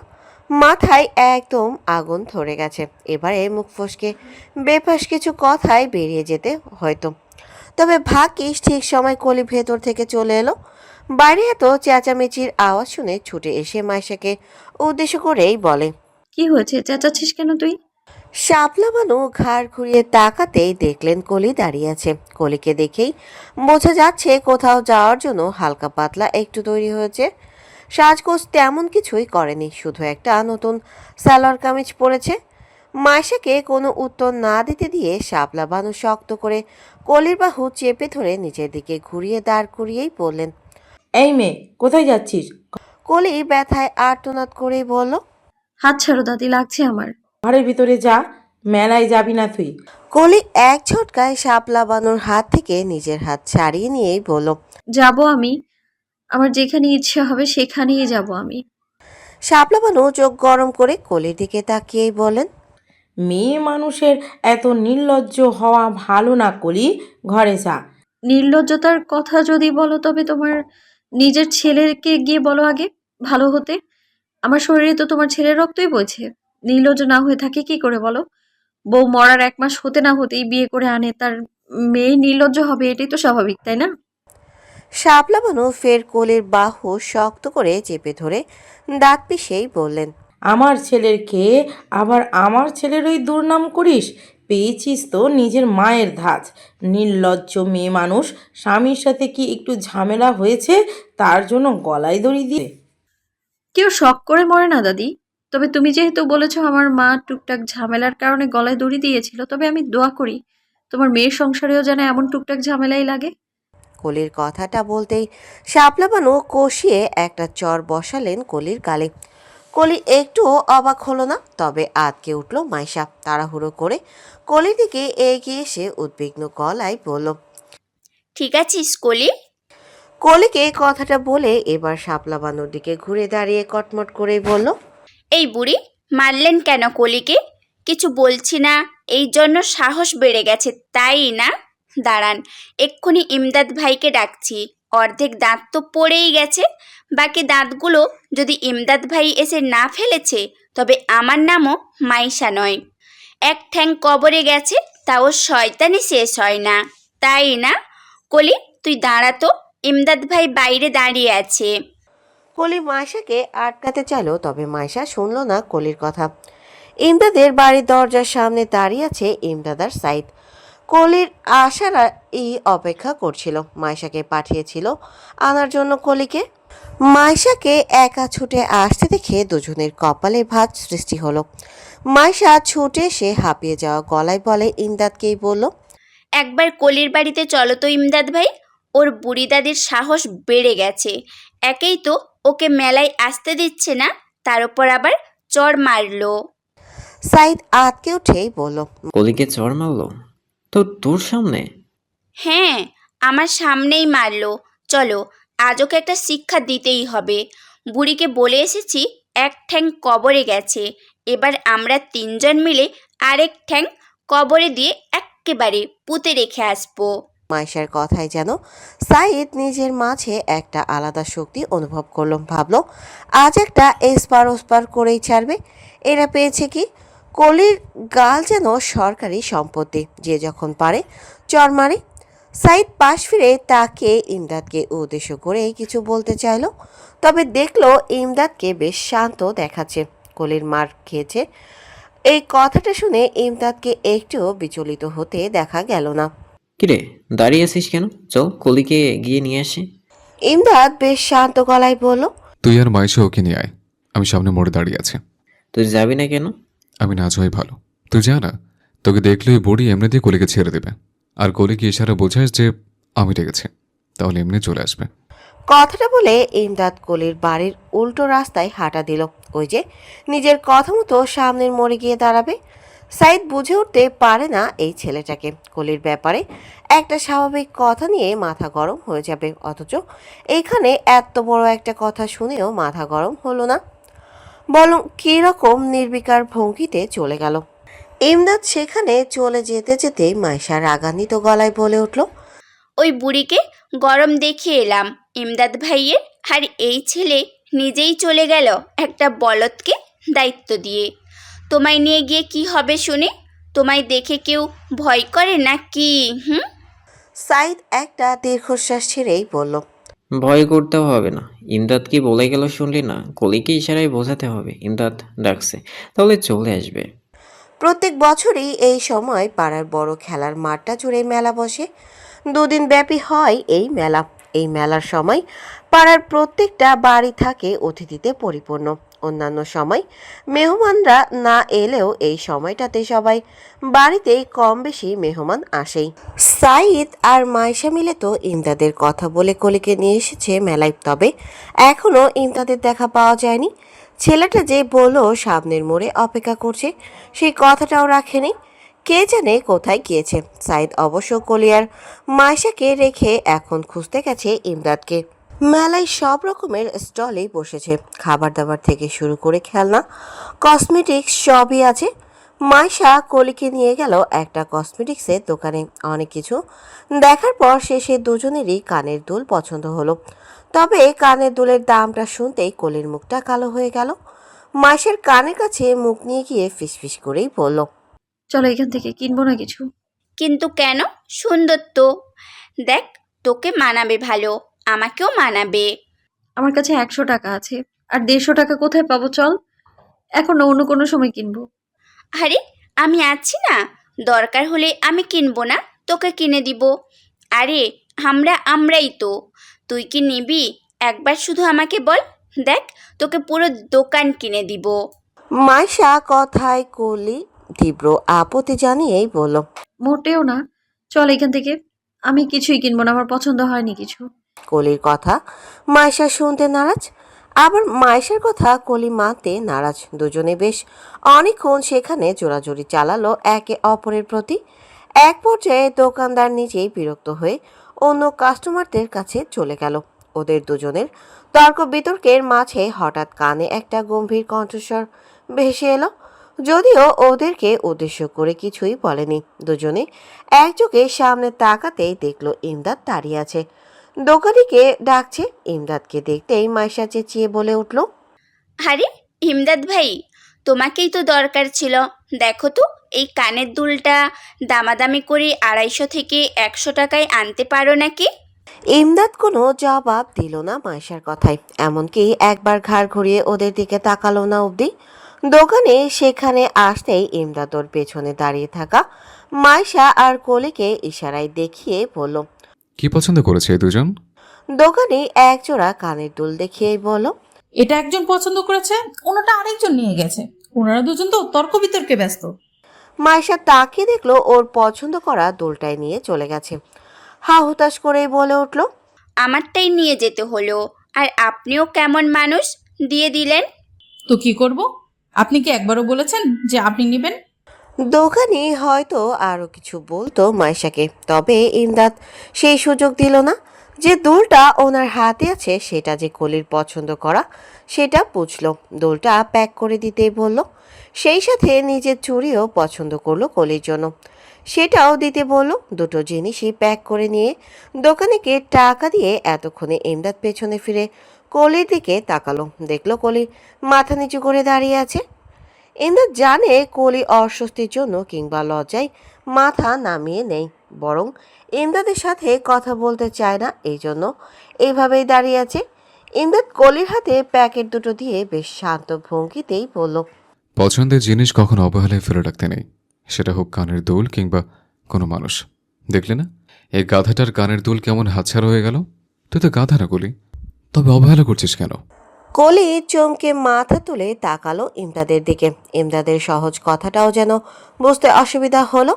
মাথায় একদম আগুন ধরে গেছে। এবারে মুখ ফসকে বেফাস কিছু কথাই বেরিয়ে যেতে হয়তো, তবে ভাগ্যিস ঠিক সময় কলি ভেতর থেকে চলে এলো। বাইরে এত চেঁচামেচির আওয়াজ শুনে ছুটে এসে মাইশাকে উদ্দেশ্য করেই বলে, কি হয়েছে, চেঁচাচ্ছিস কেন তুই? শাপলা বানু ঘাড় ঘুরিয়ে তাকাতেই দেখলেন কলি দাঁড়িয়ে আছে। কলিকে দেখেই বোঝা যাচ্ছে কোথাও যাওয়ার জন্য হালকা পাতলা একটু তৈরি হয়েছে। সাজগোজ তেমন কিছুই করেনি, শুধু একটা নতুন সালোয়ার কামিজ পরেছে। মাইশাকে কোনো উত্তর না দিতে দিয়ে শাপলা বানু শক্ত করে কলির বাহু চেপে ধরে নিচের দিকে ঘুরিয়ে দাঁড় করিয়েই বললেন, এই মেয়ে, কোথায় যাচ্ছিস? কলি ব্যথায় আর্তনাদ করেই বলল, হাত ছাড়ো দাদি, লাগছে আমার। ঘরের ভিতরে যা, মেলায় যাবি না তুই। কলি এক ঝটকায় শাপলা বানুর হাত থেকে নিজের হাত ছাড়িয়ে নিয়েই বলল, যাব আমি, আমার যেখানে ইচ্ছে হবে সেখানেই যাব আমি। শাপলা বানু চোখ গরম করে কলির দিকে তাকিয়েই বলেন, মেয়ে মানুষের এত নির্লজ্জ হওয়া ভালো না কলি, ঘরে যা। নির্লজ্জতার কথা যদি বলো তবে তোমার নিজের ছেলেকে গিয়ে বলো আগে ভালো হতে। আমার শরীরে তো তোমার ছেলের রক্তই বইছে। নির্লজ্জ না হয়ে থাকে কি করে বলো? বউ মরার 1 মাস হতে না হতেই বিয়ে করে আনে, তার মেয়ে নির্লজ্জ হবে, এটাই তো স্বাভাবিক, তাই না? শাপলা বানু ফের কলির বাহু শক্ত করে চেপে ধরে দাঁত পিষেই বললেন, আমার ছেলের খেয়ে আবার আমার ছেলের ওই দুর্নাম করিস? পেয়েছিস তো নিজের মায়ের ধাঁচ। নির্লজ্জ মেয়ে মানুষ। স্বামীর সাথে কি একটু ঝামেলা হয়েছে তার জন্য গলায় দড়ি দিয়ে? কেউ শখ করে মরে না দাদি। তবে তুমি যেহেতু বলেছো আমার মা টুকটাক ঝামেলার কারণে গলায় দড়ি দিয়েছিল, তবে আমি দোয়া করি তোমার মেয়ের সংসারেও যেন এমন টুকটাক ঝামেলাই লাগে। কলির কথাটা বলতেই শাপলা বানু কষিয়ে একটা চর বসালেন কলির গালে। কলি একটুও অবাক হলো না, তবে আতকে উঠল মাইশা। তাড়াহুড়ো করে কলির দিকে এগিয়ে এসে উদ্বিগ্ন গলায় বলল, ঠিক আছিস কলি? কলিকে কথাটা বলে এবার শাপলা বানুর দিকে ঘুরে দাঁড়িয়ে কটমট করেই বলল, এই বুড়ি, মারলেন কেন কলিকে? কিছু বলছি না এই জন্য সাহস বেড়ে গেছে, তাই না? দাঁড়ান, এক্ষুনি ইমদাদ ভাইকে ডাকছি। অর্ধেক দাঁত তো পড়েই গেছে। বাকি দাঁতগুলো যদি ইমদাদ ভাই এসে না ফেলেছে তবে আমার নামও মাইশা নয়। 1 ঠ্যাং কবরে গেছে, তাও শয়তানি শেষ হয় না, তাই না? কলি, তুই দাঁড়া তো, ইমদাদ ভাই বাইরে দাঁড়িয়ে আছে। কলি মাইশাকে আটকাতে চাইল, তবে মাইশা শুনল না কলির কথা। ইমদাদের বাড়ির দরজার সামনে দাঁড়িয়ে আছে ইমদাদ আর সাইদ। কলির আসার অপেক্ষা করছিল। মাইশাকে পাঠিয়েছিল আনার জন্য কলিকে। মাইশাকে একা ছুটে আসতে দেখে দুজনের কপালে ভাঁজ সৃষ্টি হলো। মাইশা ছুটে এসে হাঁপিয়ে যাওয়া গলায় বলে ইমদাদকেই বলল, একবার কলির বাড়িতে চলো তো ইমদাদ ভাই। ওর বুড়ি দাদির সাহস বেড়ে গেছে। একেই তো ওকে মেলায় আসতে দিচ্ছে না, তার উপর আবার চড় মারলো। সাইদ আতকে উঠেই বলল, কলিকে চড় মারলো? তো তোর সামনে? হ্যাঁ, আমার সামনেই মারলো। চলো, আজ ওকে একটা শিক্ষা দিতেই হবে। বুড়িকে বলে এসেছি 1 ঠ্যাং কবরে গেছে, এবার আমরা 3 জন মিলে আরেক ঠ্যাং কবরে দিয়ে এক্কেবারে পুঁতে রেখে আসবো। মাইশার কথায় যেন সাইদ নিজের মাঝে একটা আলাদা শক্তি অনুভব করল। ভাবল আজ একটা এসপার ওসপার করেই ছাড়বে। এরা পেয়েছে কি? কলির গাল যেন সরকারি সম্পত্তি, যে যখন পারে চর মারে। সাইদ পাশ ফিরে তাকে ইমদাদকে উদ্দেশ্য করে কিছু বলতে চাইল, তবে দেখলো ইমদাদকে বেশ শান্ত দেখাচ্ছে। কলির মার খেয়েছে এই কথাটা শুনে ইমদাদকে একটুও বিচলিত হতে দেখা গেল না। কিরে, দাঁড়িয়ে আছিস কেন? চল কলিকে গিয়ে নিয়ে আসি। ইমদাদ বেশ শান্ত গলায় বলল, তুই আর মাইশা ওকে নিয়ে আয়, আমি সামনে মোড়ে দাঁড়িয়ে আছি। তুই যাবি না কেন? আমি না যাই ভালো। তুই যা না, তোকে দেখলেই বড়ি এমনিতেই কলিকে ছেড়ে দেবে, আর কলিকে ইশারা বোঝাস যে আমি ডেকেছি, তাহলে এমনি চলে আসবে। কথাটা বলে ইমদাদ কলির বাড়ির উল্টো রাস্তায় হাঁটা দিল। ওই যে নিজের কথা মতো সামনের মোড়ে গিয়ে দাঁড়াবে। সাইদ বুঝে উঠতে পারে না এই ছেলেটাকে। কলির ব্যাপারে একটা স্বাভাবিক কথা নিয়ে মাথা গরম হয়ে যাবে, অথচ এখানে এত বড় একটা কথা শুনেও মাথা গরম হলো না, বরং কীরকম নির্বিকার ভঙ্গিতে চলে গেল। ইমদাদ সেখানে চলে যেতে যেতে মাইশা রাগান্বিত গলায় বলে উঠল, ওই বুড়িকে গরম দেখিয়ে এলাম ইমদাদ ভাইয়ের, আর এই ছেলে নিজেই চলে গেল একটা বলদকে দায়িত্ব দিয়ে। তোমায় নিয়ে গিয়ে কি হবে শুনে? তোমায় দেখে কেউ ভয় করে না কি? সাইদ একটা দীর্ঘশ্বাস ছেড়েই বলল, ভয় করতেও হবে না। ইমদাদ কি বলে গেল শুনলি না? কলিকে ইশারায় বোঝাতে হবে ইমদাদ ডাকছে, তাহলে চলে আসবে। প্রত্যেক বছরই এই সময় পাড়ার বড় খেলার মাঠটা জুড়ে মেলা বসে। দুদিন ব্যাপী হয় এই মেলা। এই মেলার সময় পাড়ার প্রত্যেকটা বাড়ি থাকে অতিথিতে পরিপূর্ণ। অন্যান্য সময় মেহমানরা না এলেও এই সময়টাতে সবাই বাড়িতেই কম বেশি মেহমান আসেই। সাইদ আর মাইশা মিলে তো ইমদাদের কথা বলে কলিকে নিয়ে এসেছে মেলায়, তবে এখনও ইমদাদের দেখা পাওয়া যায়নি। ছেলেটা যে বললো সামনের মোড়ে অপেক্ষা করছে, সেই কথাটাও রাখেনি। কে জানে কোথায় গিয়েছে। সাইদ অবশ্য কলিয়ার মাইশাকে রেখে এখন খুঁজতে গেছে ইমদাদকে। মেলায় সব রকমের স্টলেই বসেছে, খাবার দাবার থেকে শুরু করে খেলনা, কসমেটিক্স সবই আছে। মাইশা কলিকে নিয়ে গেল একটা কসমেটিক্সের দোকানে। অনেক কিছু দেখার পর শেষে দুজনেরই কানের দুল পছন্দ হলো, তবে কানের দুলের দামটা শুনতেই কলির মুখটা কালো হয়ে গেল। মাইশার কানের কাছে মুখ নিয়ে গিয়ে ফিসফিস করেই বলল, চলো এখান থেকে, কিনবো না কিছু। কিন্তু কেন? সুন্দর তো। দেখ, তোকে মানাবে ভালো, আমাকেও মানাবে। আমার কাছে 100 টাকা আছে, আর 150 টাকা কোথায় পাবো? চল, এখন না, অন্য কোনো সময় কিনবো। আরে, আমি আছি না, দরকার হলে আমি কিনবো না, তোকে কিনে দিব। আরে, আমরাই তো। তুই কি নিবি? একবার শুধু আমাকে বল, দেখ তোকে পুরো দোকান কিনে দিব। মাইশা কথায় কলি তীব্র আপত্তি জানিয়েই বলল, মোটেও না, চল এখান থেকে। আমি কিছুই কিনবো না, আমার পছন্দ হয়নি কিছু। কলির কথা মাইশা শুনতে নারাজ, আবার মাইশার কথা কলি মানতে নারাজ। দুজনে বেশ অনেকক্ষণ সেখানে জোরাজুরি চালালো একে অপরের প্রতি। এক পর্যায়ে দোকানদার নিজেই বিরক্ত হয়ে অন্য কাস্টমারদের কাছে চলে গেল। ওদের দুজনের তর্ক বিতর্কের মাঝে হঠাৎ কানে একটা গম্ভীর কণ্ঠস্বর ভেসে এলো, যদিও ওদেরকে উদ্দেশ্য করে কিছুই বলেনি। দুজনে একযোগে সামনে তাকাতেই দেখলো ইমদাদ দাঁড়িয়ে আছে, দোকানিকে ডাকছে। ইমদাদকে দেখতেই মাইশা চেঁচিয়ে বলে উঠল, আরে ইমদাদ ভাই, তোমাকেই তো দরকার ছিল। দেখো তো, এই কানের দুলটা দামাদামি করে 250 থেকে 100 টাকায় আনতে পারো নাকি? ইমদাদ কোনো জবাব দিল না মাইশার কথায়, এমনকি একবার ঘাড় ঘুরিয়ে ওদের দিকে তাকালো না অবধি। দোকানে সেখানে আসতেই ইমদাদ ওর পেছনে দাঁড়িয়ে থাকা মাইশা আর কলিকে ইশারায় দেখিয়ে বলল, কি পছন্দ করেছে এই দুজন? দোকানে একজোড়া কানের দুল দেখিয়েই বলল, এটা একজন পছন্দ করেছে, অন্যটা আরেকজন নিয়ে গেছে। ওনারা দুজন তো তর্ক বিতর্কে ব্যস্ত। মাইশা তাকিয়ে দেখলো ওর পছন্দ করা দুলটাই নিয়ে চলে গেছে। হা হুতাশ করেই বলে উঠল, আমারটাই নিয়ে যেতে হলো, আর আপনিও কেমন মানুষ, দিয়ে দিলেন। তো কি করব? আপনি কি একবারও বলেছেন যে আপনি নেবেন? দোকানি হয়তো আরো কিছু বলতো মাইশাকে, তবে ইমদাদ সেই সুযোগ দিল না। যে দুলটা ওনার হাতে আছে সেটা যে কলির পছন্দ করা সেটা বুঝলো। দুলটা প্যাক করে দিতেই বলল, সেই সাথে নিজের চুড়িও পছন্দ করলো কলির জন্য, সেটাও দিতে বলল। দুটো জিনিসই প্যাক করে নিয়ে দোকানিকে টাকা দিয়ে এতক্ষণে ইমদাদ পেছনে ফিরে কলির দিকে তাকালো। দেখলো কলি মাথা নিচু করে দাঁড়িয়ে আছে। ইমদাদ জানে কলি অস্বস্তির জন্য কিংবা লজ্জায় মাথা নামিয়ে নেই, বরং ইমদাদের সাথে কথা বলতে চায় না, এই জন্য এইভাবেই দাঁড়িয়ে আছে। ইমদাদ কলির হাতে প্যাকেট দুটো দিয়ে বেশ শান্ত ভঙ্গিতেই বলল, পছন্দের জিনিস কখনো অবহেলায় ফেলে রাখতে নেই, সেটা হোক কানের দুল কিংবা কোনো মানুষ। দেখলে না এই গাধাটার কানের দুল কেমন হাতছাড়া হয়ে গেল? তুই তো গাধা না কলি, তবে অবহেলা করছিস কেন? কলি চমকে মাথা তুলে তাকালো ইমদাদের দিকে। ইমদাদের সহজ কথাটাও যেন বুঝতে অসুবিধা হলো।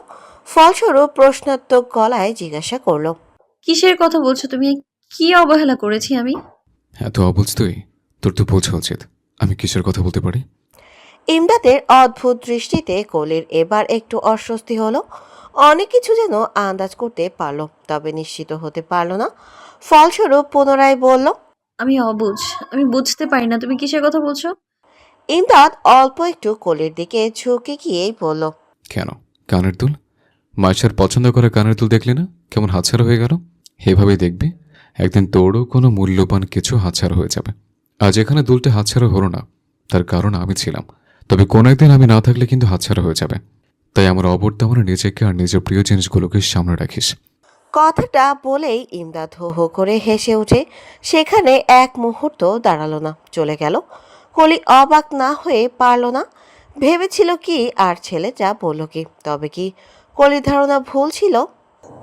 ফলস্বরূপ প্রশ্নাত্মক গলায় জিজ্ঞাসা করলো, কিসের কথা বলছো তুমি? কি অবহেলা করেছি আমি? এত অবুঝ তুই? তোর তো বোঝা উচিত আমি কিসের কথা বলতে পারি। ইমদাদের অদ্ভুত দৃষ্টিতে কলির এবার একটু অস্বস্তি হলো। অনেক কিছু যেন আন্দাজ করতে পারলো, তবে নিশ্চিত হতে পারলো না। ফলস্বরূপ পুনরায় বলল, আমি অবুঝ, আমি বুঝতে পারি না তুমি কিসের কথা বলছো। ইমদাদ অল্প একটু কলির দিকে ঝুঁকে গিয়েই বলল, কেন? কানের দুল? মায়ের পছন্দ করা কানের দুল দেখলি না কেমন হাতছাড়া হয়ে গেল? এভাবেই দেখবি একদিন তোরও কোনো মূল্যবান কিছু হাতছাড়া হয়ে যাবে। আজ এখানে দুলটা হাতছাড়া হলো না, তার কারণ আমি ছিলাম। তবে কোনো একদিন আমি না থাকলে কিন্তু হাতছাড়া হয়ে যাবে। তাই আমার অবর্তমানে নিজেকে আর নিজের প্রিয় জিনিসগুলোকে সামনে রাখিস। কথাটা বলেই ইমদাদ হো হো করে হেসে উঠে সেখানে এক মুহূর্ত দাঁড়ালো না, চলে গেল। কলি অবাক না হয়ে পারল না। ভেবেছিল কি আর ছেলেটা বলল কি, তবে কি কলির ধারণা ভুল ছিল?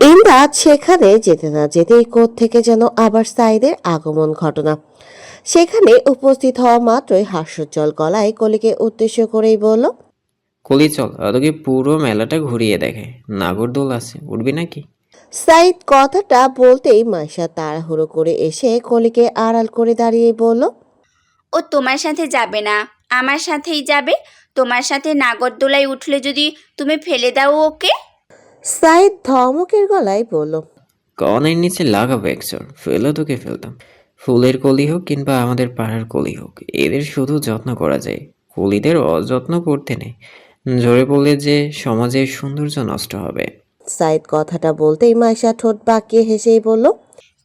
ইমদাদ সেখানে যেতে না যেতেই থেকে যেন আবার সাইদের আগমন ঘটনা। সেখানে উপস্থিত হওয়া মাত্রই হাস্যোজ্জ্বল গলায় কলিকে উদ্দেশ্য করেই বলল, কলি চল, তোকে পুরো মেলাটা ঘুরিয়ে দেখে। নাগরদোল আছে, উঠবি নাকি? সাইদ কথাটা বলতেই মাইশা তাড়াহুড়ো করে এসে কলিকে আড়াল করে দাঁড়িয়ে বলল, ও তোমার সাথে যাবে না, আমার সাথেই যাবে। তোমার সাথে নাগরদোলায় উঠলে যদি তুমি ফেলে দাও ওকে। সাইদ ধমকের গলায় বলল, কনের নিচে লাগাবো একচর, ফেলে তোকে ফেলতাম। ফুলের কলি হোক কিংবা আমাদের পাড়ার কলি হোক, এদের শুধু যত্ন করা যায়, কলিদের অযত্ন করতে নেই। ঝরে পড়লে যে সমাজের সৌন্দর্য নষ্ট হবে। সাইদ কথাটা বলতেই মাইশা ঠোঁট বাঁকিয়ে হেসেই বলল,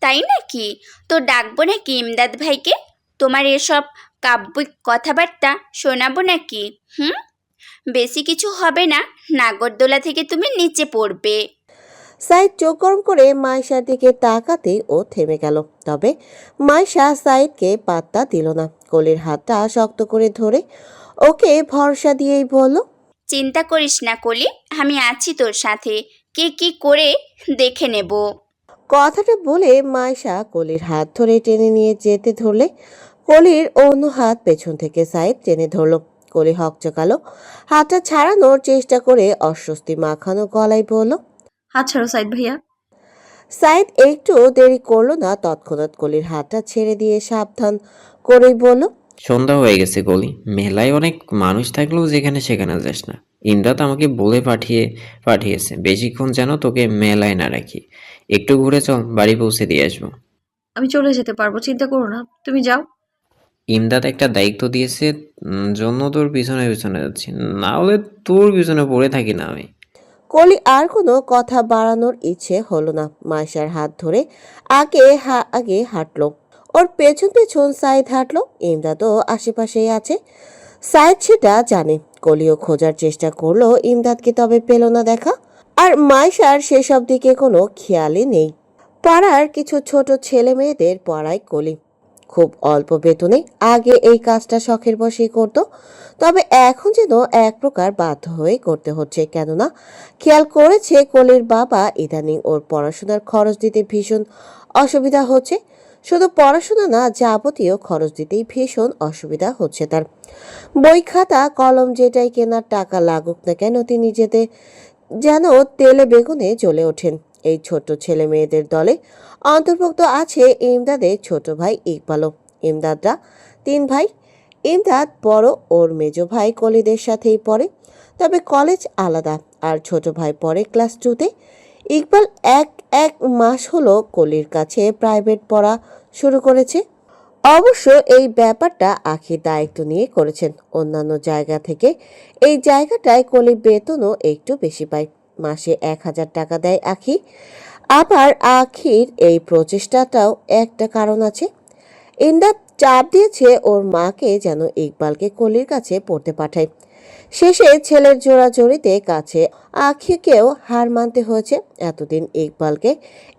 তাই নাকি? তো ডাকবো নাকি ইমদাদ ভাইকে? তোমার এসব কাব্যিক কথাবার্তা শোনাবো নাকি? হুম, বেশি কিছু হবে না, নাগরদোলা থেকে তুমি নিচে পড়বে। সাইদ চোখ গরম করে মাইশার দিকে তাকাতেই ও থেমে গেল। তবে মাইশা সাইদকে পাত্তা দিল না। কলির হাতটা শক্ত করে ধরে ওকে ভরসা দিয়েই বলল, চিন্তা করিস না কলি, আমি আছি তোর সাথে, কে কি করে দেখে নেব। কথাটা বলে মাইশা কলির হাত ধরে টেনে নিয়ে যেতে ধরলে কলির অন্য হাত পেছন থেকে সাইদ টেনে ধরল। কলি হকচকালো, হাতটা ছাড়ানোর চেষ্টা করে অস্বস্তি মাখানো গলায় বলল, হাত ছাড়ো সাইদ ভাইয়া। সাইদ একটু দেরি করলো না, তৎক্ষণাৎ কলির হাতটা ছেড়ে দিয়ে সাবধান করেই বলল, সন্ধ্যা হয়ে গেছে কলি, মেলায় অনেক মানুষ থাকলেও যেখানে সেখানে যাস না। ইমরাত আমাকে বলে পাঠিয়েছে বেশিক্ষণ যেন তোকে মেলায় না রাখি। একটু ঘুরে চল, বাড়ি পৌঁছে দিয়ে আসবো। আমি চলে যেতে পারবো, চিন্তা করো না, তুমি যাও। ইমদাদ একটা দায়িত্ব দিয়েছে, জন্য তোর পিছনে পিছনে যাচ্ছি, না হলে তোর পিছনে পড়ে থাকি না আমি। কলি আর কোনো কথা বাড়ানোর ইচ্ছে হলো না। মাইশার হাত ধরে আগে হাঁটলো। ওর পেছন পেছন সাইদ হাঁটলো। ইমদাদও আশেপাশেই আছে। সাইদ সেটা জানে। কলিও খোঁজার চেষ্টা করলো ইমদাদকে, তবে পেল না দেখা। আর মাইশার সেসব দিকে কোনো খেয়ালই নেই। পাড়ার কিছু ছোট ছেলে মেয়েদের পড়ায় কলি। খুব অল্প বেতনে আগে এই কাজটা শখের বশেই করত, তবে এখন যেন এক প্রকার বাধ্য হয়ে করতে হচ্ছে। কেননা খেয়াল করেছে কলির বাবা ইদানিং ওর পড়াশোনার খরচ দিতে ভীষণ অসুবিধা হচ্ছে। শুধু পড়াশোনা না, যাবতীয় খরচ দিতেই ভীষণ অসুবিধা হচ্ছে তার। বই খাতা কলম যেটাই কেনার টাকা লাগুক না কেন, তিনি যেন তেলে বেগুনে জ্বলে ওঠেন। এই ছোট ছেলে মেয়েদের দলে অন্তর্ভুক্ত আছে ইমদাদের ছোট ভাই ইকবালও। ইমদাদরা 3 ভাই। ইমদাদ বড়, ওর মেজ ভাই কলিদের সাথেই পড়ে, তবে কলেজ আলাদা। আর ছোট ভাই পড়ে ক্লাস 2-তে। ইকবাল এক মাস হলো কলির কাছে প্রাইভেট পড়া শুরু করেছে। অবশ্য এই ব্যাপারটা আখির দায়িত্ব নিয়ে করেছেন। অন্যান্য জায়গা থেকে এই জায়গাটায় কলির বেতনও একটু বেশি পায়। মাসে 1000 টাকা দেয় আখি। আবার আখির এই প্রচেষ্টাটাও একটা কারণ আছে। ইমদাদ চাপ দিয়েছে ওর মাকে যেন ইকবালকে কলির কাছে পড়তে পাঠায়। শেষে ছেলের জোড়াজোড়িতে কাছে আখিকেও হার মানতে হয়েছে। এতদিন ইকবালকে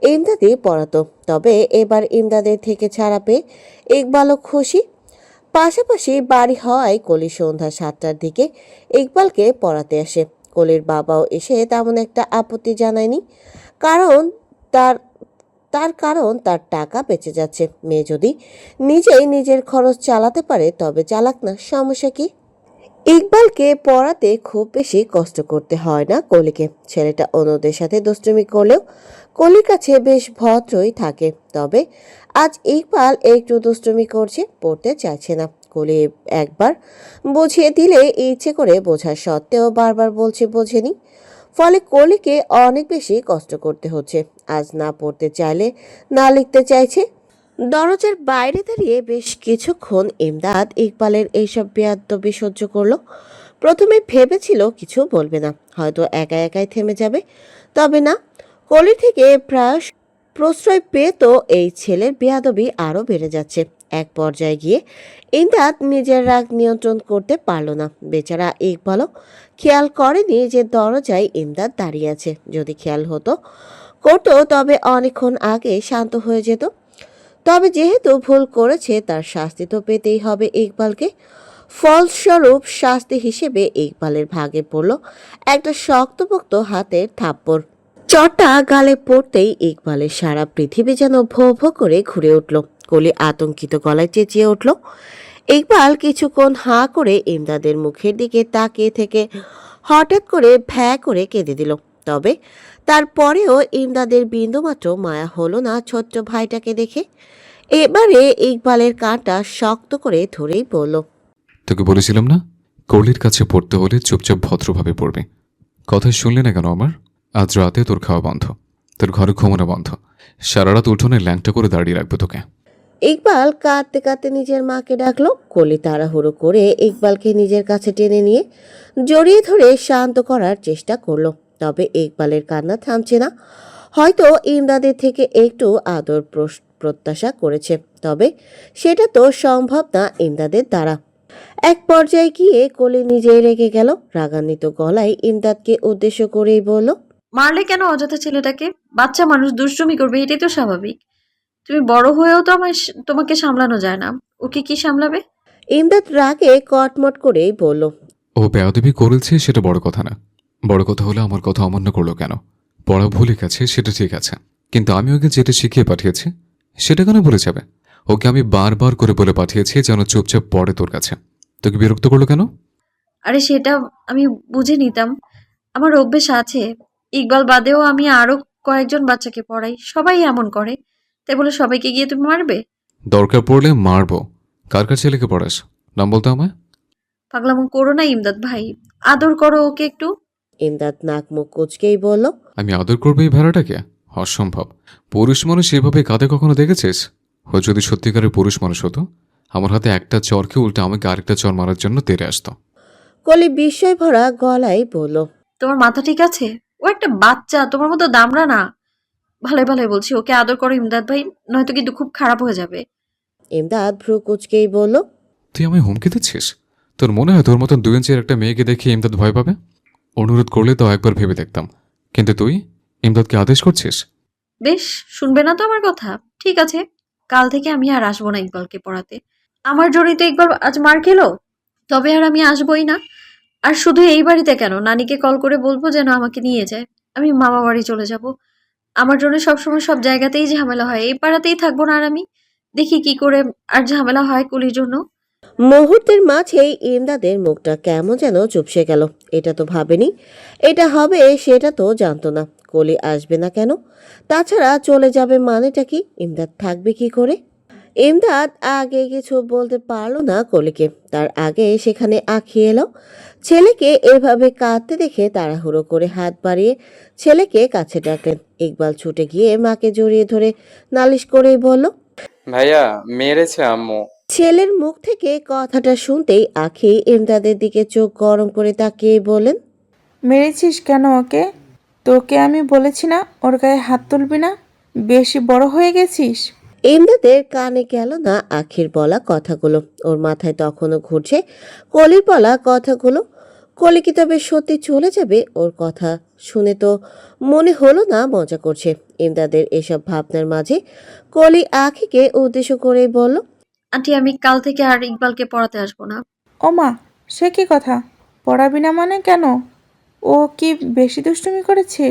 ইমদাদই পড়াতো, তবে এবার ইমদাদের থেকে ছাড়া পেয়ে ইকবালও খুশি। পাশাপাশি বাড়ি হওয়ায় কলি সন্ধ্যা 7টার দিকে ইকবালকে পড়াতে আসে। কলির বাবাও এসে তেমন একটা আপত্তি জানায়নি, কারণ তার তার কারণ তার টাকা বেঁচে যাচ্ছে। মেয়ে যদি নিজেই নিজের খরচ চালাতে পারে তবে চালাক না, সমস্যা কি? ইকবালকে পড়াতে খুব বেশি কষ্ট করতে হয় না কলিকে। ছেলেটা অন্যদের সাথে দুষ্টুমি করলেও কলির কাছে বেশ ভদ্রই থাকে। তবে আজ ইকবাল একটু দুষ্টুমি করছে, পড়তে চাইছে না। কলি একবার বুঝিয়ে দিলে ইচ্ছে করে বোঝার সত্ত্বেও বারবার বলছে বোঝেনি। ফলে কলিকে অনেক বেশি কষ্ট করতে হচ্ছে। আজ না পড়তে চাইলে না লিখতে চাইছে। দরজার বাইরে দাঁড়িয়ে বেশ কিছুক্ষণ ইমদাদ ইকবালের এইসব বেয়াদবি সহ্য করলো। প্রথমে ভেবেছিল কিছু বলবে না, হয়তো একা একাই থেমে যাবে। তবে না, কলি থেকে প্রায় প্রশ্রয় পেয়ে তো এই ছেলের বেয়াদবি আরও বেড়ে যাচ্ছে। এক পর্যায়ে গিয়ে ইমদাদ নিজের রাগ নিয়ন্ত্রণ করতে পারল না। বেচারা ইকবালও খেয়াল করেনি যে দরজায় ইমদাদ দাঁড়িয়ে আছে। যদি খেয়াল করতো তবে অনেকক্ষণ আগে শান্ত হয়ে যেত। তবে যেহেতু ভুল করেছে তার শাস্তি তো পেতেই হবে ইকবালকে। ফলস্বরূপ শাস্তি হিসেবে ইকবালের ভাগে পড়ল একটা শক্তপোক্ত হাতের থাপ্পড়। চটটা গালে পড়তেই ইকবালের সারা পৃথিবী যেন ভো ভো করে ঘুরে উঠল। কলি আতঙ্কিত গলায় চেঁচিয়ে উঠল। ইকবাল কিছুক্ষণ হাঁ করে ইমদাদের মুখের দিকে তাকিয়ে থেকে হঠাৎ করে ভ্যা করে কেঁদে দিল। তবে তারপরেও ইমদাদের বিন্দুমাত্র মায়া হলো না ছোট্ট ভাইটাকে দেখে। এবারে ইকবালের কাঁটা শক্ত করে ধরেই বলল, তোকে বলেছিলাম না, কলির কাছে পড়তে হলে চুপচাপ ভদ্রভাবে পড়বি। কথা শুনলি না কেন আমার? আজ রাতে তোর খাওয়া বন্ধ, তোর ঘরে ঘুমানো বন্ধ, সারা রাত উঠোনে ল্যাংটা করে দাঁড়িয়ে রাখবে তোকে। ইকবাল কাঁদতে কাঁদতে নিজের মাকে ডাকলো। কলি তাড়াহুড়ো করে ইকবালকে নিজের কাছে টেনে নিয়ে জড়িয়ে ধরে শান্ত করার চেষ্টা করলো। তবে ইকবালের কান্না থামছে না। হয়তো ইমদাদের থেকে একটু আদর প্রত্যাশা করেছে, তবে সেটা তো সম্ভব না ইমদাদের দ্বারা। এক পর্যায়ে গিয়ে কলি নিজেই রেগে গেল। রাগান্বিত গলায় ইমদাদকে উদ্দেশ্য করেই বলল, মারলে কেন অযথা ছেলেটাকে? বাচ্চা মানুষ দুষ্টুমি করবে, এটাই তো স্বাভাবিক। তুমি বড় হয়েও তো তোমাকে সামলানো যায় না, ওকে কি সামলাবে? ইমদাদ রাগে কটমট করেই বলল, ও বেয়াদবি করেছে সেটা বড় কথা না, বড় কথা হলো আমার কথা অমান্য করলো কেন। পড়া ভুলে গেছে সেটা ঠিক আছে, কিন্তু আমি ওকে যেটা শিখিয়ে পাঠিয়েছি সেটা কেন ভুলে যাবে? ওকে আমি বারবার করে বলে পাঠিয়েছি যেন চুপচাপ পড়ে তোর কাছে। তোকে বিরক্ত করলো কেন? আরে সেটা আমি বুঝে নিতাম, আমার অভ্যেস আছে। ইকবাল বাদেও আমি আরো কয়েকজন বাচ্চাকে পড়াই, সবাই এমন করে। তাই বলে সবাইকে গিয়ে তুমি মারবে? দরকার পড়লে মারবো। কার কার ছেলেকে পড়াস? নাম বলতো আমায়। পাগলামো করো না ইমদাদ ভাই, আদর করো ওকে একটু। ইমদাদ নাক মুখ কুচকেই বলল, আমি আদর করবো এই ভেড়াটাকে? অসম্ভব। পুরুষ মানুষ এভাবে কাঁদে কখনো দেখেছিস? ও যদি সত্যিকারের পুরুষ মানুষ হতো, আমার হাতে একটা চরকে উল্টে আমাকে আরেকটা চর মারার জন্য তেড়ে আসতো। কলি বিস্ময় ভরা গলায় বলল, তোমার মাথা ঠিক আছে? ও একটা বাচ্চা, তোমার মতো দামড়া না। ভালোই ভালোই বলছি, ওকে আদর করো ইমদাদ ভাই, নয়তো কিন্তু খুব খারাপ হয়ে যাবে। ইমদাদ ভ্রু কুচকেই বলল, তুই আমায় হুমকি দিচ্ছিস? তোর মনে হয় তোর মতন 2 ইঞ্চের একটা মেয়েকে দেখে ইমদাদ ভয় পাবে? অনুরোধ করলে তো একবার ভেবে দেখতাম, কিন্তু তুই ইমদাদকে আদেশ করছিস। বেশ, শুনবে না তো আমার কথা? ঠিক আছে, কাল থেকে আমি আর আসবো না ইকবালকে পড়াতে। আমার জড়িত ইকবাল আজ মার খেলো, তবে আর আমি আসবোই না। আর শুধু এই বাড়িতে কেন, নানিকে কল করে বলবো যেন আমাকে নিয়ে যায়। আমি মামা বাড়ি চলে যাব। আমার জন্য সবসময় সব জায়গাতেই ঝামেলা হয়, এই পাড়াতেই থাকবো না আর আমি। দেখি কি করে আর ঝামেলা হয় কুলির জন্য। মুহূর্তের মাঝেই ইমদাদের মুখটা কেমন যেন চুপসে গেল। এটা তো ভাবেনি এটা হবে, সেটা তো জানতো না। কলি আসবে না কেন? তাছাড়া চলে যাবে মানেটা কি? ইমদাদ থাকবে কি করে? ইমদাদ আগে কিছু বলতে পারলো না কলিকে। তার আগে সেখানে আঁখি এলো। ছেলেকে এভাবে কাঁদতে দেখে তাড়াহুড়ো করে হাত বাড়িয়ে ছেলেকে কাছে ডাকলেন। ইকবাল ছুটে গিয়ে মাকে জড়িয়ে ধরে নালিশ করেই বলল, ভাইয়া, মেরেছে আম্মু। ছেলের মুখ থেকে কথাটা শুনতেই আঁখি ইমদাদের দিকে চোখ গরম করে তাকিয়ে বলেন, মেরেছিস কেন ওকে? তোকে আমি বলেছি না ওর গায়ে হাত তুলবি না? বেশি বড় হয়ে গেছিস। ইমদাদের কানে গেল না আখির বলা কথাগুলো। ওর মাথায় তখনও ঘুরছে কলির বলা কথাগুলো। কলি কি তবে সত্যি চলে যাবে? ওর কথা শুনে তো মনে হলো না মজা করছে। ইমদাদের এসব ভাবনার মাঝে কলি আখিকে উদ্দেশ্য করে বলল, আন্টি, আমি কাল থেকে আর ইকবালকে পড়াতে আসবো না। ও মা, সে কি কথা? পড়াবি না মানে কেন? ও কি বেশি দুষ্টুমি করেছে?